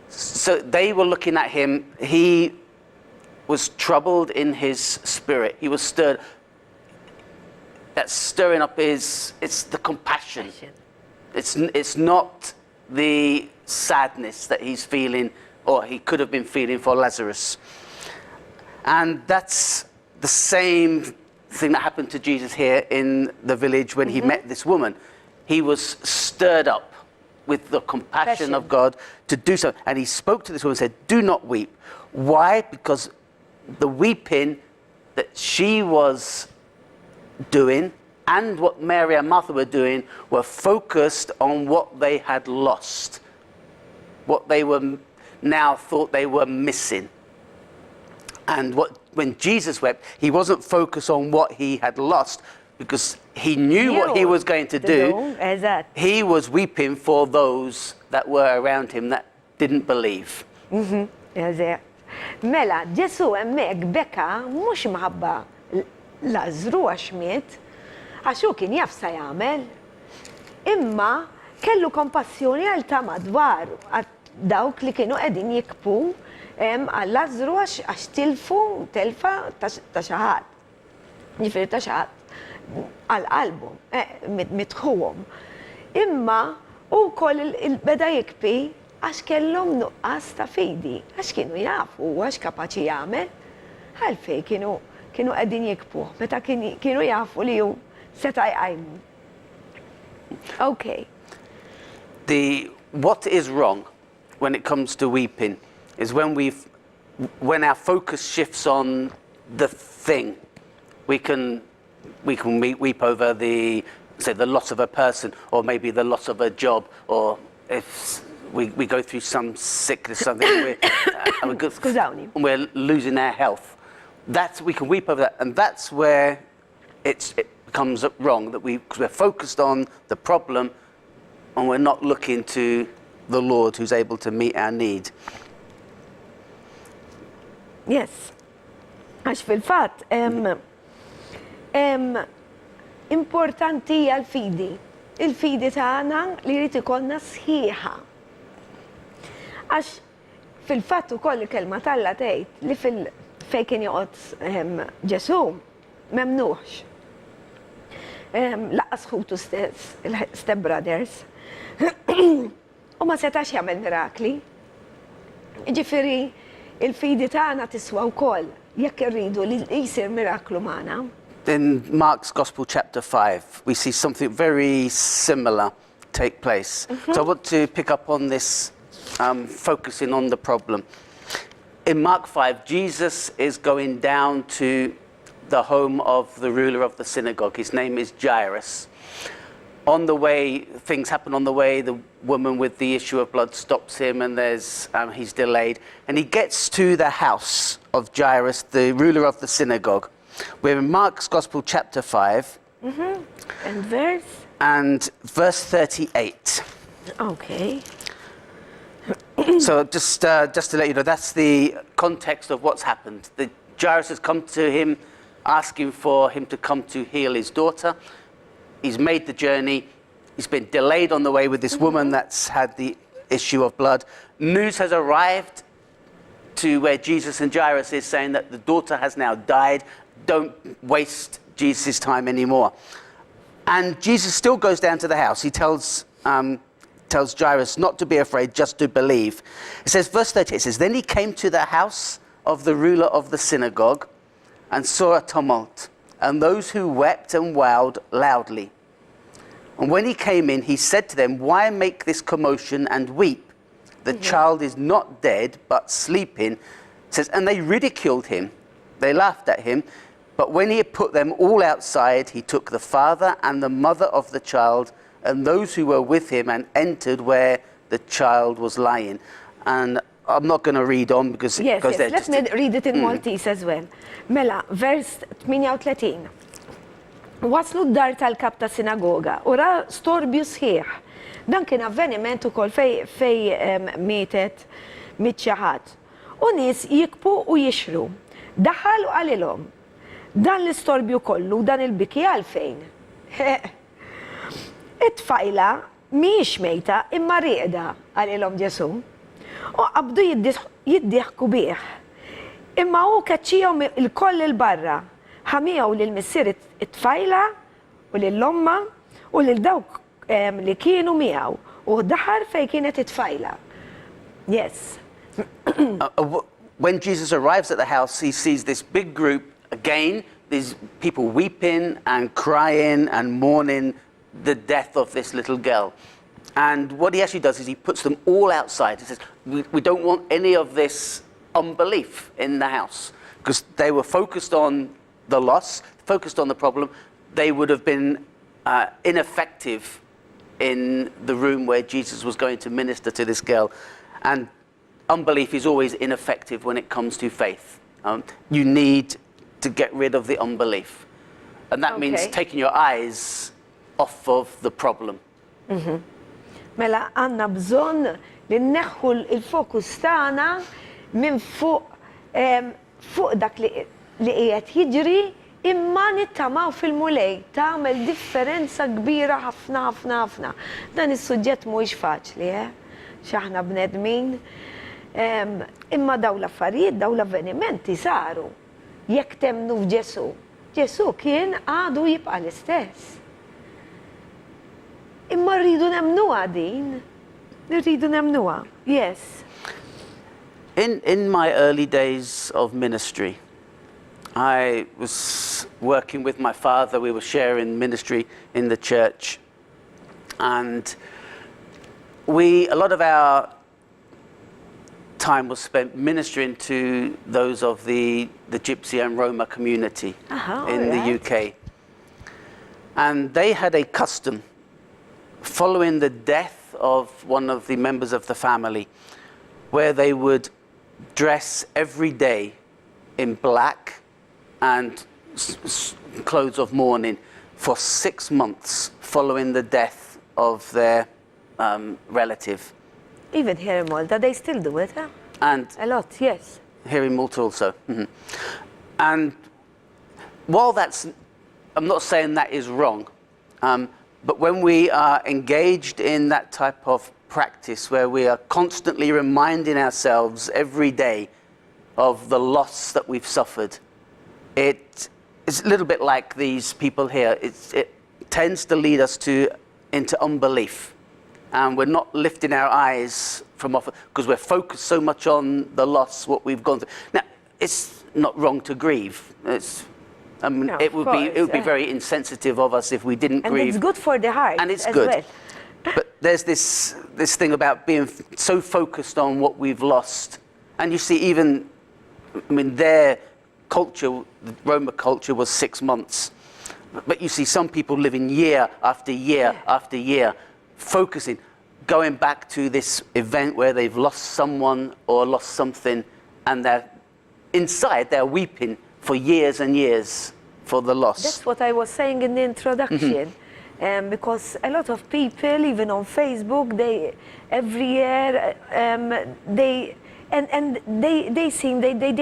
So they were looking at him. He was troubled in his spirit. He was stirred. That stirring up it's the compassion. It's not the sadness that he's feeling, or he could have been feeling for Lazarus. And that's the same thing that happened to Jesus here in the village when he met this woman. He was stirred up with the compassion of God to do so. And he spoke to this woman and said, do not weep. Why? Because the weeping that she was doing and what Mary and Martha were doing were focused on what they had lost, what they were now thought they were missing. And when Jesus wept, he wasn't focused on what he had lost, because he knew what he was going to do. He was weeping for those that were around him that didn't believe. Mela, Ġesu hemmhekk beka mhux minħabba Lażru għax miet, għax hu kien jaf sa jagħmel, imma kellu kompassjoni għal ta' madwar dawk li kienu qegħdin jikbu għal Lażru għax telfa ta' xi ħadd. Jiġifieri ta' xi ħadd għall-qalbhom, mitħuhom. Imma wkoll beda jikbi għax kellhom nuqqas ta' fidi, għax kienu jafu għax kapaċi jagħmel, għalfejn kienu qegħdin jikbuh, meta kienu jafu li hu seta' jqajmu. Okay. What is wrong when it comes to weeping is when our focus shifts on the thing. We can weep over the loss of a person, or maybe the loss of a job, or if we go through some sickness, something, we're losing our health. We can weep over that, and that's where it becomes wrong, because we're focused on the problem and we're not looking to the Lord who's able to meet our need. Yes. Għax fil-fatt importanti għal-fidi. Il-fidi tagħna li jrid ikollna sħiħa. Għax fil-fatt ukoll il-kelma Alla tgħid li fejn kien joqgħod Ġesu m'hemmnuhx. Laqqas ħutu stess, il-Step Brothers. U ma setax jagħmel mirakli. Jiġifieri il-fidi tagħna tiswa wkoll jekk irridu li jsir miraklu magħna. In Mark's Gospel, chapter 5, we see something very similar take place. So I want to pick up on this, focusing on the problem. In Mark 5, Jesus is going down to the home of the ruler of the synagogue. His name is Jairus. On the way, things happen on the way. The woman with the issue of blood stops him, and he's delayed. And he gets to the house of Jairus, the ruler of the synagogue. We're in Mark's Gospel, chapter 5. And verse 38. Okay. So just to let you know, that's the context of what's happened. Jairus has come to him, asking for him to come to heal his daughter. He's made the journey. He's been delayed on the way with this woman that's had the issue of blood. News has arrived to where Jesus and Jairus is saying that the daughter has now died. Don't waste Jesus' time anymore. And Jesus still goes down to the house. He tells Jairus not to be afraid, just to believe. It says, verse 38 says, then he came to the house of the ruler of the synagogue and saw a tumult, and those who wept and wailed loudly. And when he came in, he said to them, why make this commotion and weep? The child is not dead, but sleeping. It says, and they ridiculed him. They laughed at him. But when he had put them all outside, he took the father and the mother of the child and those who were with him and entered where the child was lying. And I'm not going to read on because it goes there. Let me read it in Maltese as well. Mela, verse 38. Waslu d-dar tal-kap ta' sinagoga, ura storbju sħiħ. Dan kien avveniment ukoll fej mietet mitxaħat. U nies jikbu u jixru. Daħal u għalilhom. Dan l-istorbju kollu, dan il-biki għalfejn. It-tfajla mhijiex mejta imma rieda għalilhom Ġesu. U qabdu jiddieħku bih. Imma hu kaċċihom il-koll il-barra. Ħamiegħu lill-Missier it-tfajla u lill-omma u lil dawk li kienu miegħu u daħar fejn kienet it-tfajla. Yes. When Jesus arrives at the house, he sees this big group again, these people weeping and crying and mourning the death of this little girl. And what he actually does is he puts them all outside. He says, we don't want any of this unbelief in the house, because they were focused on the loss, focused on the problem, they would have been ineffective in the room where Jesus was going to minister to this girl. And unbelief is always ineffective when it comes to faith. You need to get rid of the unbelief. And that means taking your eyes off of the problem. Mela għandna bżonn li nneħħu il-fokus tagħna minn fuq dak li qiegħed jiġri imma nittamaw fil-mulej tagħmel differenza kbira ħafna ħafna ħafna. Dan is-suġġett mhuwiex faċli, x'aħna bnedmin. Imma daw l-affarijiet, daw l-avvenimenti saru. Jekk temmnu f'Ġesu, Ġesu kien għadu jibqa' l-istess. Imma rridu nemmnuha din. Rridu nemmnuha. Yes. In my early days of ministry, I was working with my father. We were sharing ministry in the church. And a lot of our time was spent ministering to those of the Gypsy and Roma community in the UK. And they had a custom, following the death of one of the members of the family, where they would dress every day in black and clothes of mourning for 6 months following the death of their relative. Even here in Malta, they still do it, huh? And a lot, yes. Here in Malta also. And while I'm not saying that is wrong, but when we are engaged in that type of practice where we are constantly reminding ourselves every day of the loss that we've suffered, it's a little bit like these people here. It tends to lead us into unbelief. And we're not lifting our eyes from off, because we're focused so much on the loss, what we've gone through. Now, it's not wrong to grieve. It would be very insensitive of us if we didn't grieve. And it's good for the heart. And it's as good. Well. But there's this thing about being so focused on what we've lost. And you see, even, their culture, the Roma culture, was 6 months. But you see some people living year after year after year, focusing, going back to this event where they've lost someone or lost something, and they're weeping for years and years for the loss. That's what I was saying in the introduction. Because a lot of people, even on Facebook, every year, they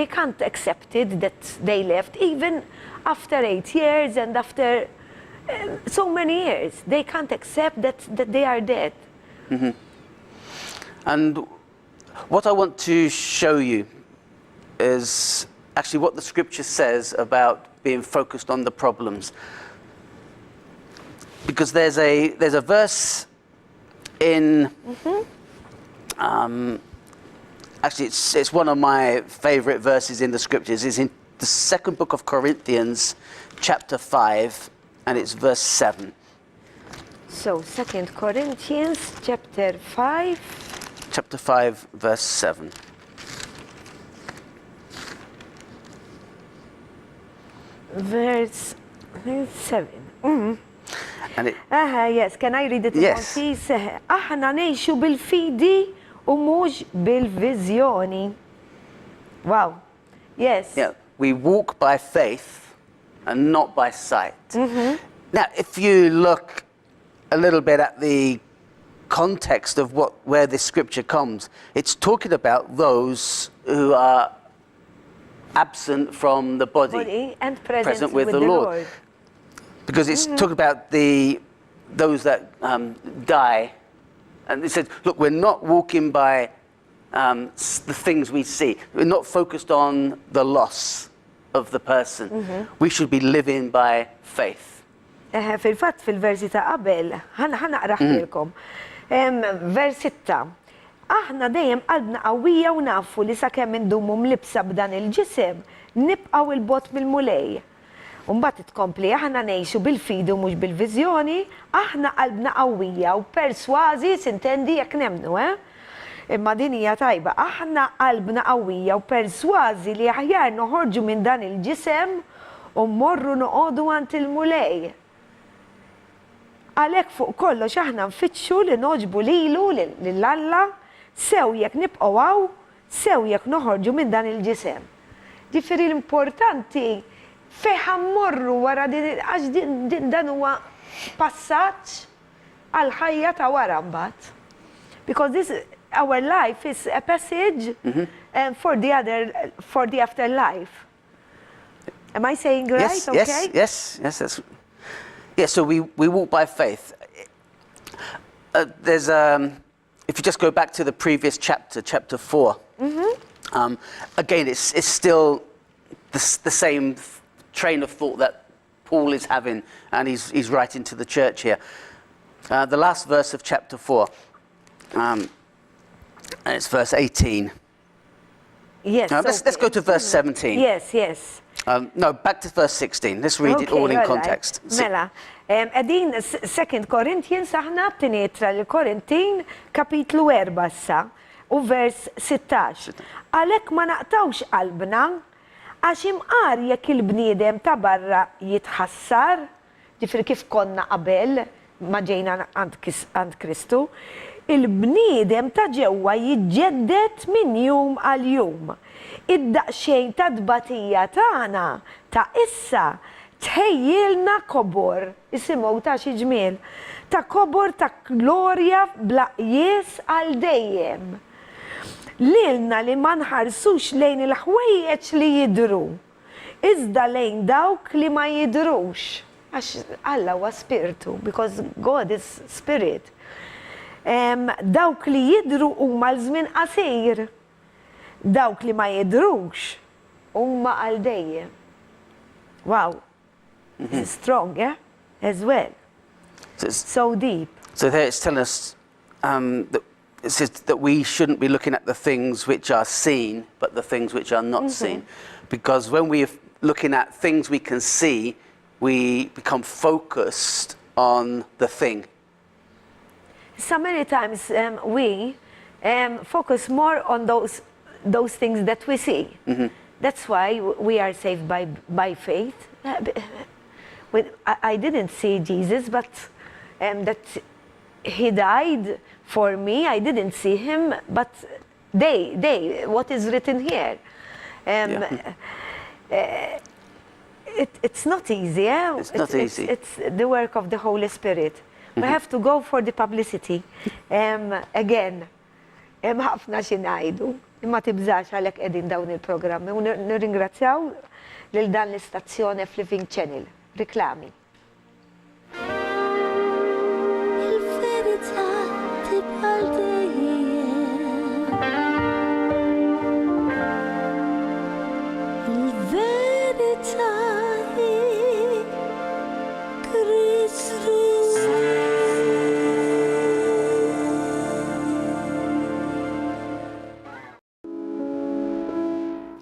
can't accept it that they left, even after 8 years and after so many years. They can't accept that they are dead. And what I want to show you is actually what the scripture says about being focused on the problems. Because there's a verse in actually it's one of my favorite verses in the scriptures. It's in the second book of Corinthians, chapter 5, and it's verse 7. So 2 Corinthians chapter 5. Chapter 5, verse 7. Verse 7. And it, yes, can I read it? Yes. Aħna ngħixu bil-fidi u mhux bil-viżjoni. Wow. Yes. yeah, we walk by faith and not by sight. Now, if you look a little bit at the context of where this scripture comes, it's talking about those who are absent from the body and present with the Lord. Because it's talking about those that die. And it said, look, we're not walking by the things we see. We're not focused on the loss of the person. We should be living by faith. Fil-fatt fil-versi ta' qabel, ħanaqraħ lilkom. Vers 6. Aħna dejjem qalbna qawwija u nafu li sakemm indumu mlibsa b'dan il-ġisem, nibqgħu il-bot mill-mulej. Mbagħad tkompli aħna ngħixu bil-fidu mhux bil-viżjoni, aħna qalbna qawwija u persważi sintendi jekk nemmnu, Imma din hija tajba, aħna qalbna qawwija u persważi li aħjar noħorġu minn dan il-ġisem u mmorru noqogħdu għand il-mulej. Għalhekk fuq kollox aħna nfittxu li noġbu lilu lill-Alla sew jekk nibqgħu hawn, sew jekk noħorġu minn dan il-ġisem. Ġifieri l-importanti fejn ħammorru wara għax dan huwa passaġġ għal ħajja ta' wara mbagħad. Because our life is a passage for the afterlife. Am I saying right? Yes, okay? yes. Yeah, so we walk by faith. There's if you just go back to the previous chapter 4, again, it's still the same train of thought that Paul is having, and he's writing to the church here. The last verse of chapter 4, and it's verse 18. Yes. Let's go to verse 17. Yes. No, back to verse 16. Let's read it all in context. Mela, qegħdin 2 Corinthians aħna b'tinitra l-Korintin kapitlu 4 sa u vers 16. Għalhekk ma naqtawx qalbna għax imqar jekk il-bniedem ta' barra jitħassar, ġifieri kif konna qabel ma ġejna għand Kristu, il-bniedem ta' ġewwa jiġġedded minn jum għal jum. Id-daqsxejn ta' dbatija tagħna ta' issa tħejjilna kobor, isimgħu ta' xi ġmiel, ta' kobor ta' glorja bla qies għal dejjem. Lilna li ma nħarsux lejn il-ħwejjeġ li jidhru, iżda lejn dawk li ma jidhrux. Għax Alla huwa spiritu, because God is spirit. Dawk li jidhru huma l-żmien qasir. Dawk li ma jidhrux huma għal dejjem. Wow. This is strong, yeah? As well. So deep. So there it's telling us that it says that we shouldn't be looking at the things which are seen, but the things which are not seen. Because when we're looking at things we can see, we become focused on the thing. So many times we focus more on those things that we see. That's why we are saved by faith. I didn't see Jesus, but that he died for me. I didn't see him, but what is written here. It's not easy, yeah? It's not easy. It's the work of the Holy Spirit. We have to go for the publicity. Again, ħafna xi ngħidu, imma tibżax għalhekk qegħdin dawn il-programmi u nirringrazzjaw lil dan l-istazzjon Living Channel. Riklami. Il-verità tibqa' dejjem. Il-verità hi Kristu.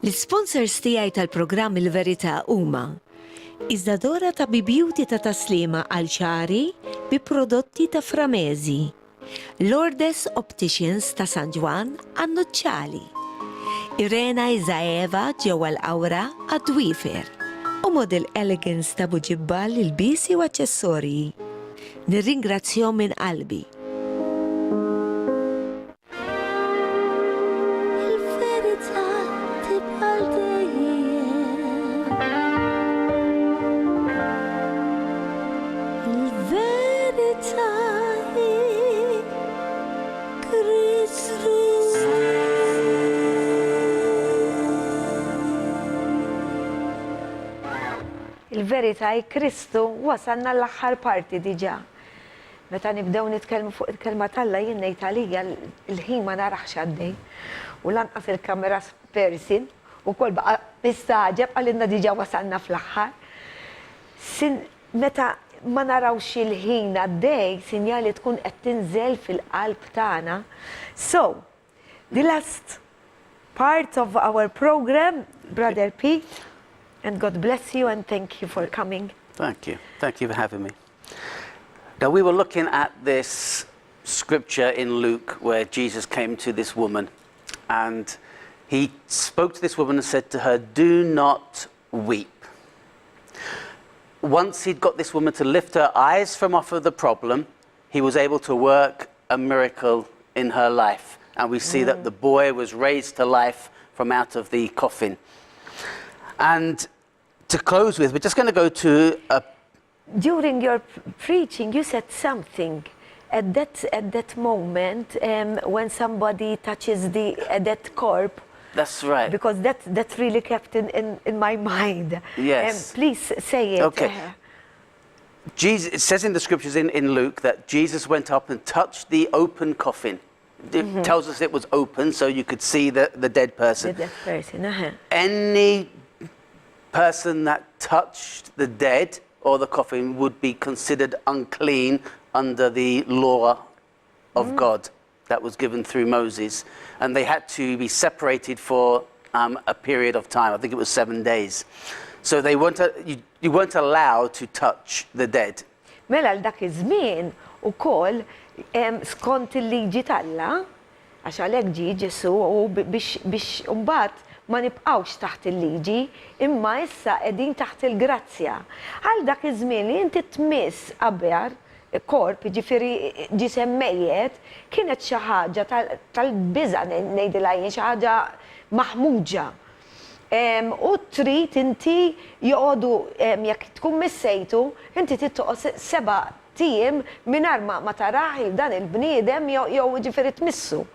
L-sponsors tiegħi tal-programm Il-Verita huma Iżdadora ta' Beauty ta' taslima għal ċari bi prodotti ta' Framezi, Lourdes Opticians ta' San Ġwan għan-Nuċċali, Irena Izaeva ġewwa l-Qawra għad-Dwifer u Model Elegance ta' Buġibbal il-bisi u aċċessorji. Nirringrazzjahom minn qalbi. Il-verità tibqa' dejjem. Il-verità hi Kristu. Il-Verita hi Kristu wasalna l-aħħar parti diġà. Meta nibdew nitkellmu fuq il-kelma tal-Alla jien ngħid għalija l-ħin ma narax għaddej u lanqas il-kamera persin u kol baqa' mistaġeb għalina diġà wasalna fl-aħħar. Meta ma narawx il-ħin għaddej, sinjali tkun qed tinżel fil-qalb tagħna. So, the last part of our program, Brother Pete, and God bless you and thank you for coming. Thank you. Thank you for having me. Now, we were looking at this scripture in Luke where Jesus came to this woman and he spoke to this woman and said to her, "Do not weep." once he'd got this woman to lift her eyes from off of the problem, he was able to work a miracle in her life. And we see that the boy was raised to life from out of the coffin. And to close with, we're just going to go to a... During your preaching, you said something at that moment when somebody touches the dead corpse. That's right. Because that really kept in my mind. Yes. Please say it. Okay. Jesus, it says in the scriptures in Luke that Jesus went up and touched the open coffin. It tells us it was open so you could see the dead person. The dead person, Any person that touched the dead or the coffin would be considered unclean under the law of God that was given through Moses. And they had to be separated for a period of time. I think it was 7 days. So they weren't, you weren't allowed to touch the dead. Mela dak iż-żmien ukoll skont il-liġi talla, għax għalhekk ġie Ġesu u biex imbagħad ma nibqgħux taħt il-liġi, imma issa qegħdin taħt il-grazzja. Għal dak iż-żmien li inti tmiss qabjar korp, ġifieri ġisem mejjed, kienet xi ħaġa tal-biża' ngħidilha jien xi ħaġa maħmuġa. U trid inti joqogħdu jekk tkun missejtu, inti tittoqgħod 7 tiem mingħajr ma taraħ dan il-bniedem jew ġifieri tmissu.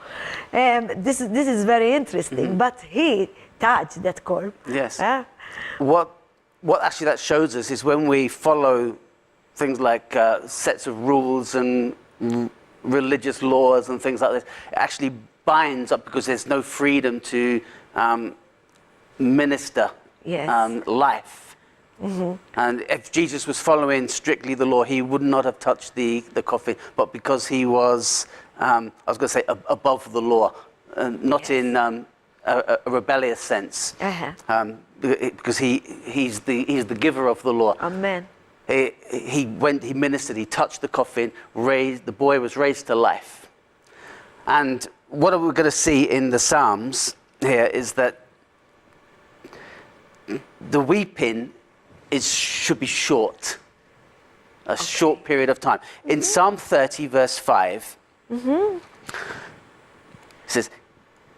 This is very interesting, but he touched that corpse. Yes. What actually that shows us is when we follow things like sets of rules and religious laws and things like this, it actually binds up because there's no freedom to minister life. And if Jesus was following strictly the law, he would not have touched the coffin, but because he was, I was going to say, above the law, not in a rebellious sense, because he's the giver of the law. Amen. He ministered, he touched the coffin, the boy was raised to life. And what we're going to see in the Psalms here is that the weeping should be short, a short period of time. In Psalm 30, verse 5, it says,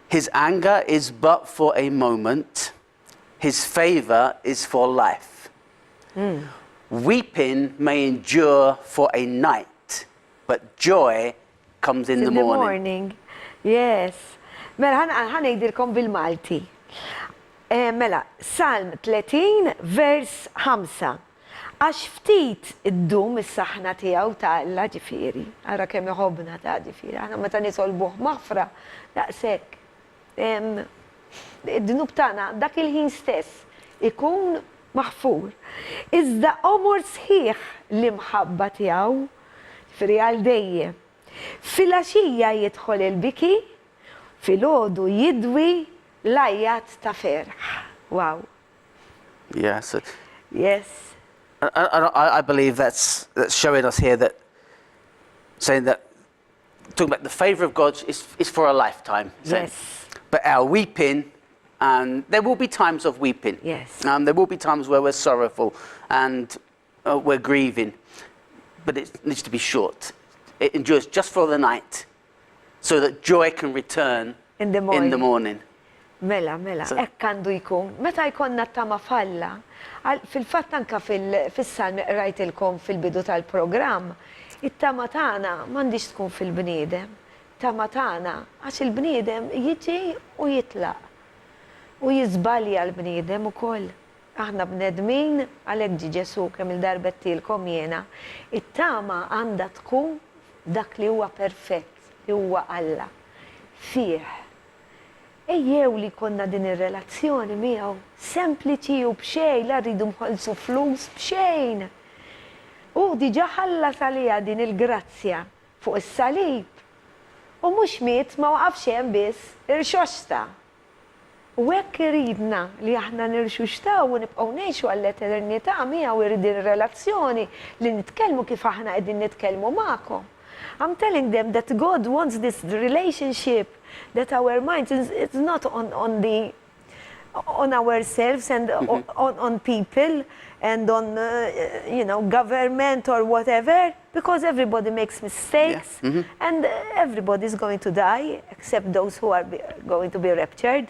his anger is but for a moment, his favor is for life. Weeping may endure for a night, but joy comes in the morning. Yes. Mela ħanejdilkom bil-Malti. Mela, Salm 30, vers 5. Għax ftit id-dum is-saħna tiegħu ta' Alla ġifieri. Ara kemm iħobbna ta' ġifieri. Aħna meta nitolbuh maħfra daqshekk. Id-dnub tagħna dak il-ħin stess ikun maħfur. Iżda omur sħiħ l-imħabba tiegħu ġifieri għal dejjem. Fil-għaxija jidħol il-biki, fil-għodu jidwi lajjat ta' ferħ. Wow. Yes. Yes. I believe that's showing us here that, saying that, talking about the favor of God is for a lifetime. Yes. But our weeping, and there will be times of weeping. Yes. There will be times where we're sorrowful and we're grieving, but it needs to be short. It endures just for the night, so that joy can return in the morning. Mela, hekk għandu jkun. Meta jkollna tama falla, fil-fatt anke fis-Salm rajtilkom fil-bidu tal-programm, it-tama tagħna m'għandix tkun fil-bniedem. Tama tagħna għax il-bniedem jiġi u jitlaq. U jiżbalja l-bniedem ukoll. Aħna bnedmin għalhekk ġie Ġesu kemm il-darbettilkom jiena. It-tama għandha tkun dak li huwa perfett, li huwa Alla. Fih. Ejjew li konna din ir-relazzjoni miegħu sempliċi u b'xejn, la rridu nħallsu flus b'xejn. U diġà ħallas għaliha din il-grazzja fuq is-salib. U mhux miet ma waqafx hemm biss irxoxta. U hekk iridna li aħna nirxuxtaw u nibqgħu ngħixu għall-eternità miegħu irid ir-relazzjoni li nitkellmu kif aħna qegħdin nitkellmu magħkom. I'm telling them that God wants this relationship, that our minds is not on the on ourselves and on people and on, government or whatever, because everybody makes mistakes and everybody is going to die, except those who are going to be raptured.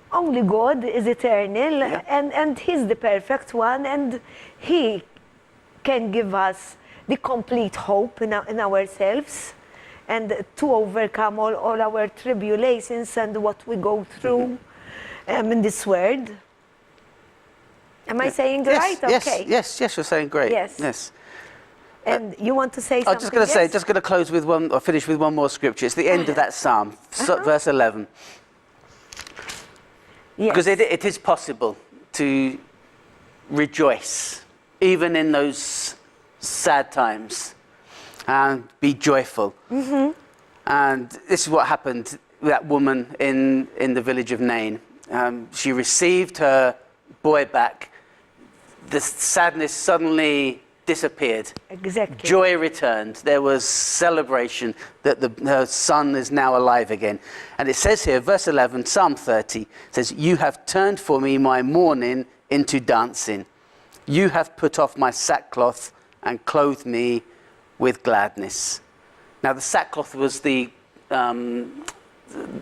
Only God is eternal, and He's the perfect one, and He can give us the complete hope in ourselves, and to overcome all our tribulations and what we go through in this world. Am I saying right? Okay. Yes, you're saying great. Yes. And you want to say something? I was just going to close with one, or finish with one more scripture. It's the end of that psalm, verse 11. Yes. Because it is possible to rejoice, even in those sad times, and be joyful. And this is what happened with that woman in the village of Nain. She received her boy back. The sadness suddenly disappeared. Exactly. Joy returned. There was celebration that her son is now alive again. And it says here, verse 11, Psalm 30, says, "You have turned for me my mourning into dancing. You have put off my sackcloth and clothed me with gladness." Now the sackcloth was the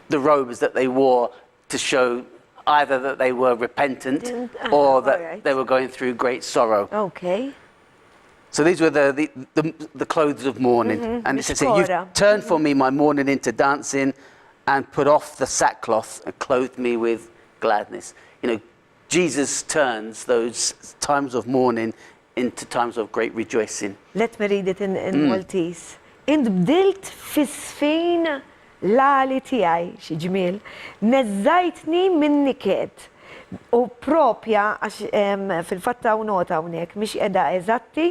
robes that they wore to show either that they were repentant or that they were going through great sorrow. Okay. So these were the clothes of mourning. And it says here, "You've turned for me my mourning into dancing and put off the sackcloth and clothed me with gladness." Jesus turns those times of mourning into times of great rejoicing. Let me read it in Maltese. Inbdilt fis-sfin l-għali tiegħi, xi ġmiel, neżżajtni minn niket. U propja, għax fil-fatta u nota hawnhekk, mhix qiegħda eżatti,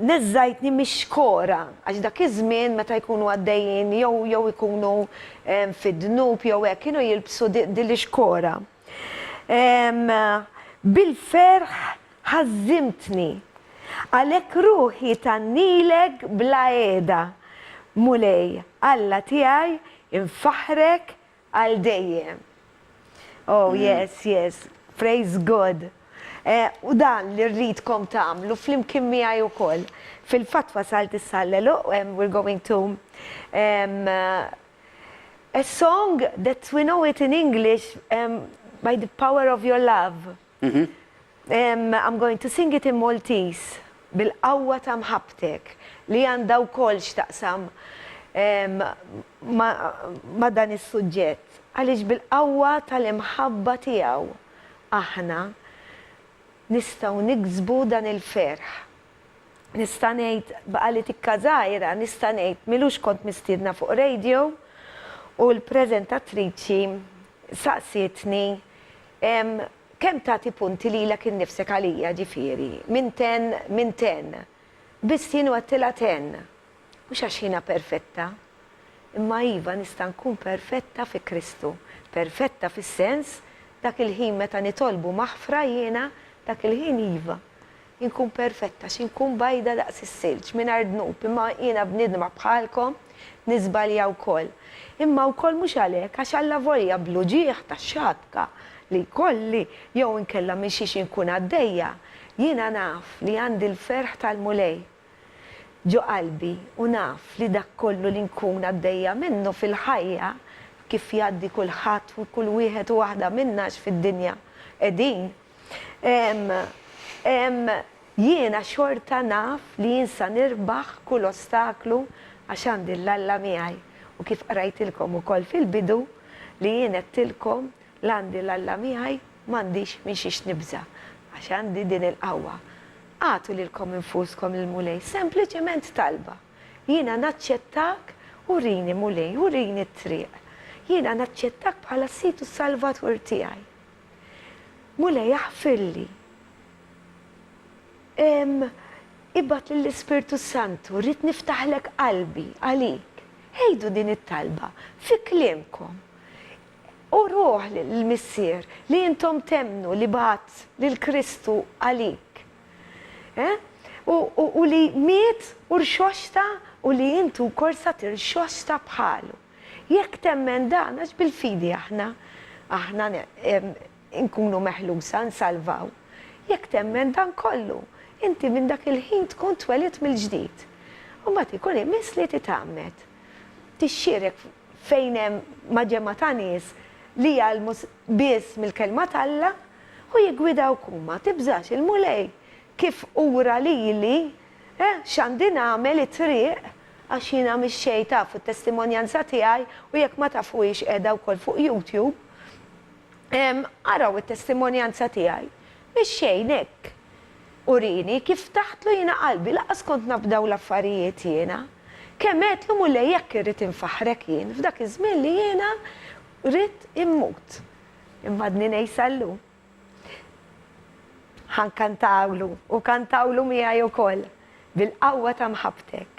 neżżajtni mix-xkora, għax dak iż-żmien meta jkunu għaddejjin jew ikunu fid-dnub jew hekk kienu jilbsu din l-xkora. Bil-ferħ ħażimtni, għalhekk ruħi tannilek bla qiegħda, mulej Alla tiegħi infaħrek għal dejjem. Oh, yes. Praise God. U dan li rridkom tagħmlu flimkien miegħi wkoll. Fil-fatt wasalt issallelu, we're going to a song that we know it in English, by the power of your love. I'm going to sing it in Maltese. Bil-Qawwa ta' mħabbtek li għandha wkoll x'taqsam ma' dan is-suġġett. Għaliex bil-qawwa tal-imħabba tiegħu aħna nistgħu niksbu dan il-ferħ. Nista' ngħid baqali tikka żgħira, nista' ngħid milux kont mistiedna fuq radio u l-preżentatriċi saqsietni kemm tagħti punti lilek innifsek għalija ġifieri, minn ten. Biss jien għattilha 10. Mhux għax jiena perfetta. Imma iva nista' nkun perfetta fi Kristu. Perfetta fis-sens dak il-ħin meta nitolbu maħfra jiena dak il-ħin iva. Inkun perfetta x'inkun bajda daqs is-silġ mingħajr dnub, imma jiena bnidma bħalkom niżbalja wkoll. Imma wkoll mhux għalhekk għax Alla volja bluġieħ tax-xatka li jkolli jew inkella minn xi nkun għaddejja, jiena naf li għandi l-ferħ tal-mulej ġo qalbi u naf li dak kollu li nkun għaddejja minnu fil-ħajja kif jgħaddi kulħadd u kull wieħed u waħda minnax fid-dinja qegħdin. Jiena xorta naf li jinsa nirbaħ kull ostaklu għax għandi l-Alla miegħi. U kif qrajtilkom ukoll fil-bidu li jien qedtilkom l-għandi l-Alla miegħi m'għandix minn xiex nibża għax għandi din il-qawwa. Għatu lilkom infuskom il-mulej, sempliċement talba. Jiena naċċettak u rini mulej, u rini t-triq. Jiena naċċettak bħala situ salvatur tiegħi. Mulej jaħfirli. Ibbat lill-Ispirtu Santu, rrid niftaħlek qalbi għalik. Ħejdu din it-talba fi kliemkom. U ruħ lill-Missier li intom temnu li bat lill-Kristu għalik. U li miet u rxoxta u li intu korsa tirxosta bħalu. Jekk temmen dan, għax bil-fidi aħna nkunu meħlusa, nsalvaw. Jekk temmen dan kollu, inti minn dak il-ħin tkun twelit mill-ġdid. U mbagħad ikun imiss li titgħammed. Tixxierek fejn hemm maġġema ta' nies li jgħalmu biss mill-kelma tal-Alla u jiggwidaw kuma, tibżax il-mulej kif ura lili x'għandi nagħmel it-triq għax jiena mix-xejn tafu t-testimonjanza tiegħi u jekk ma tafuhiex qiegħda wkoll fuq YouTube. Araw it-testimonjanza tiegħi mix-xejn hekk. Urini kif taħtlu jiena qalbi laqas kont nabdaw l-affarijiet jiena. Kemm għedlu mulej jekk irrid infaħrek jien f'dak iż-żmien li jiena rrid immut. Imma dni ngħisallu. Ħankantawlu u kantawlu miegħi wkoll bil-qawwa ta' mħabbtek.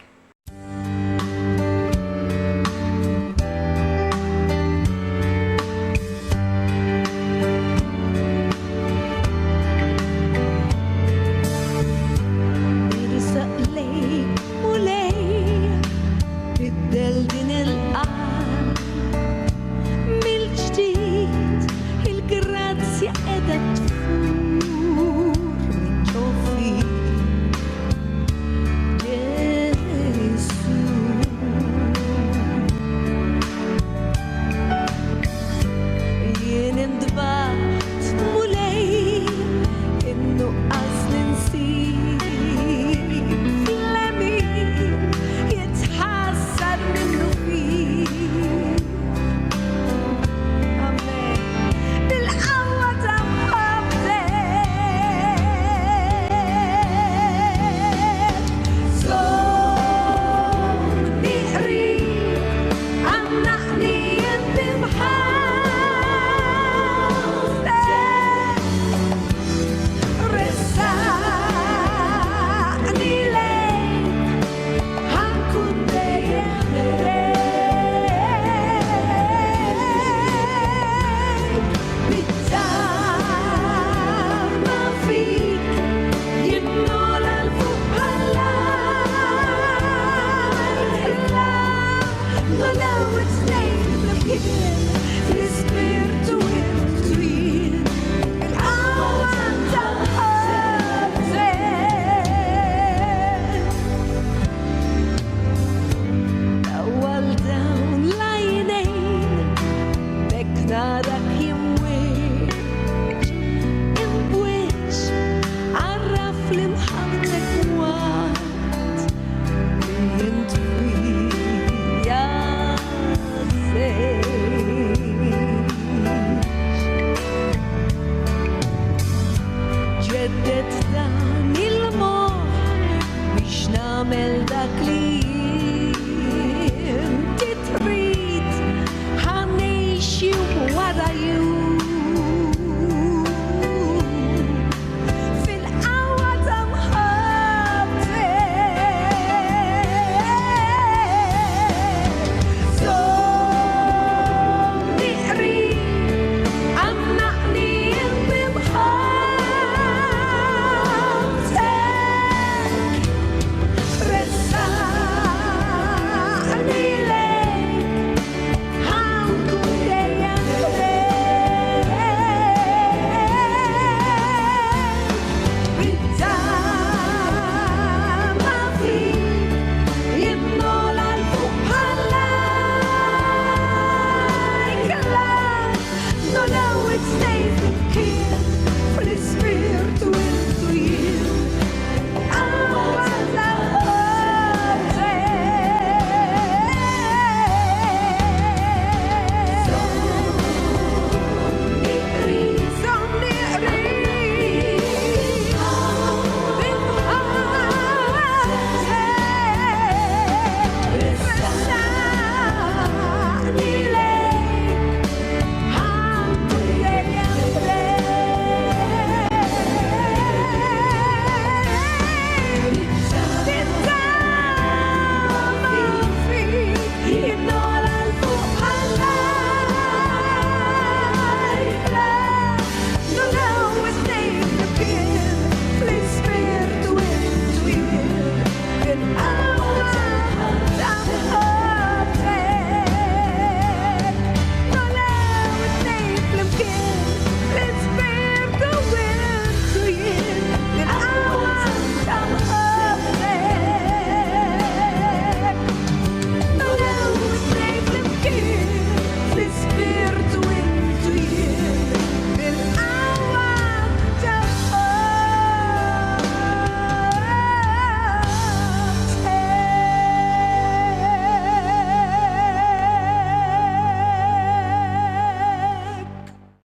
What are you?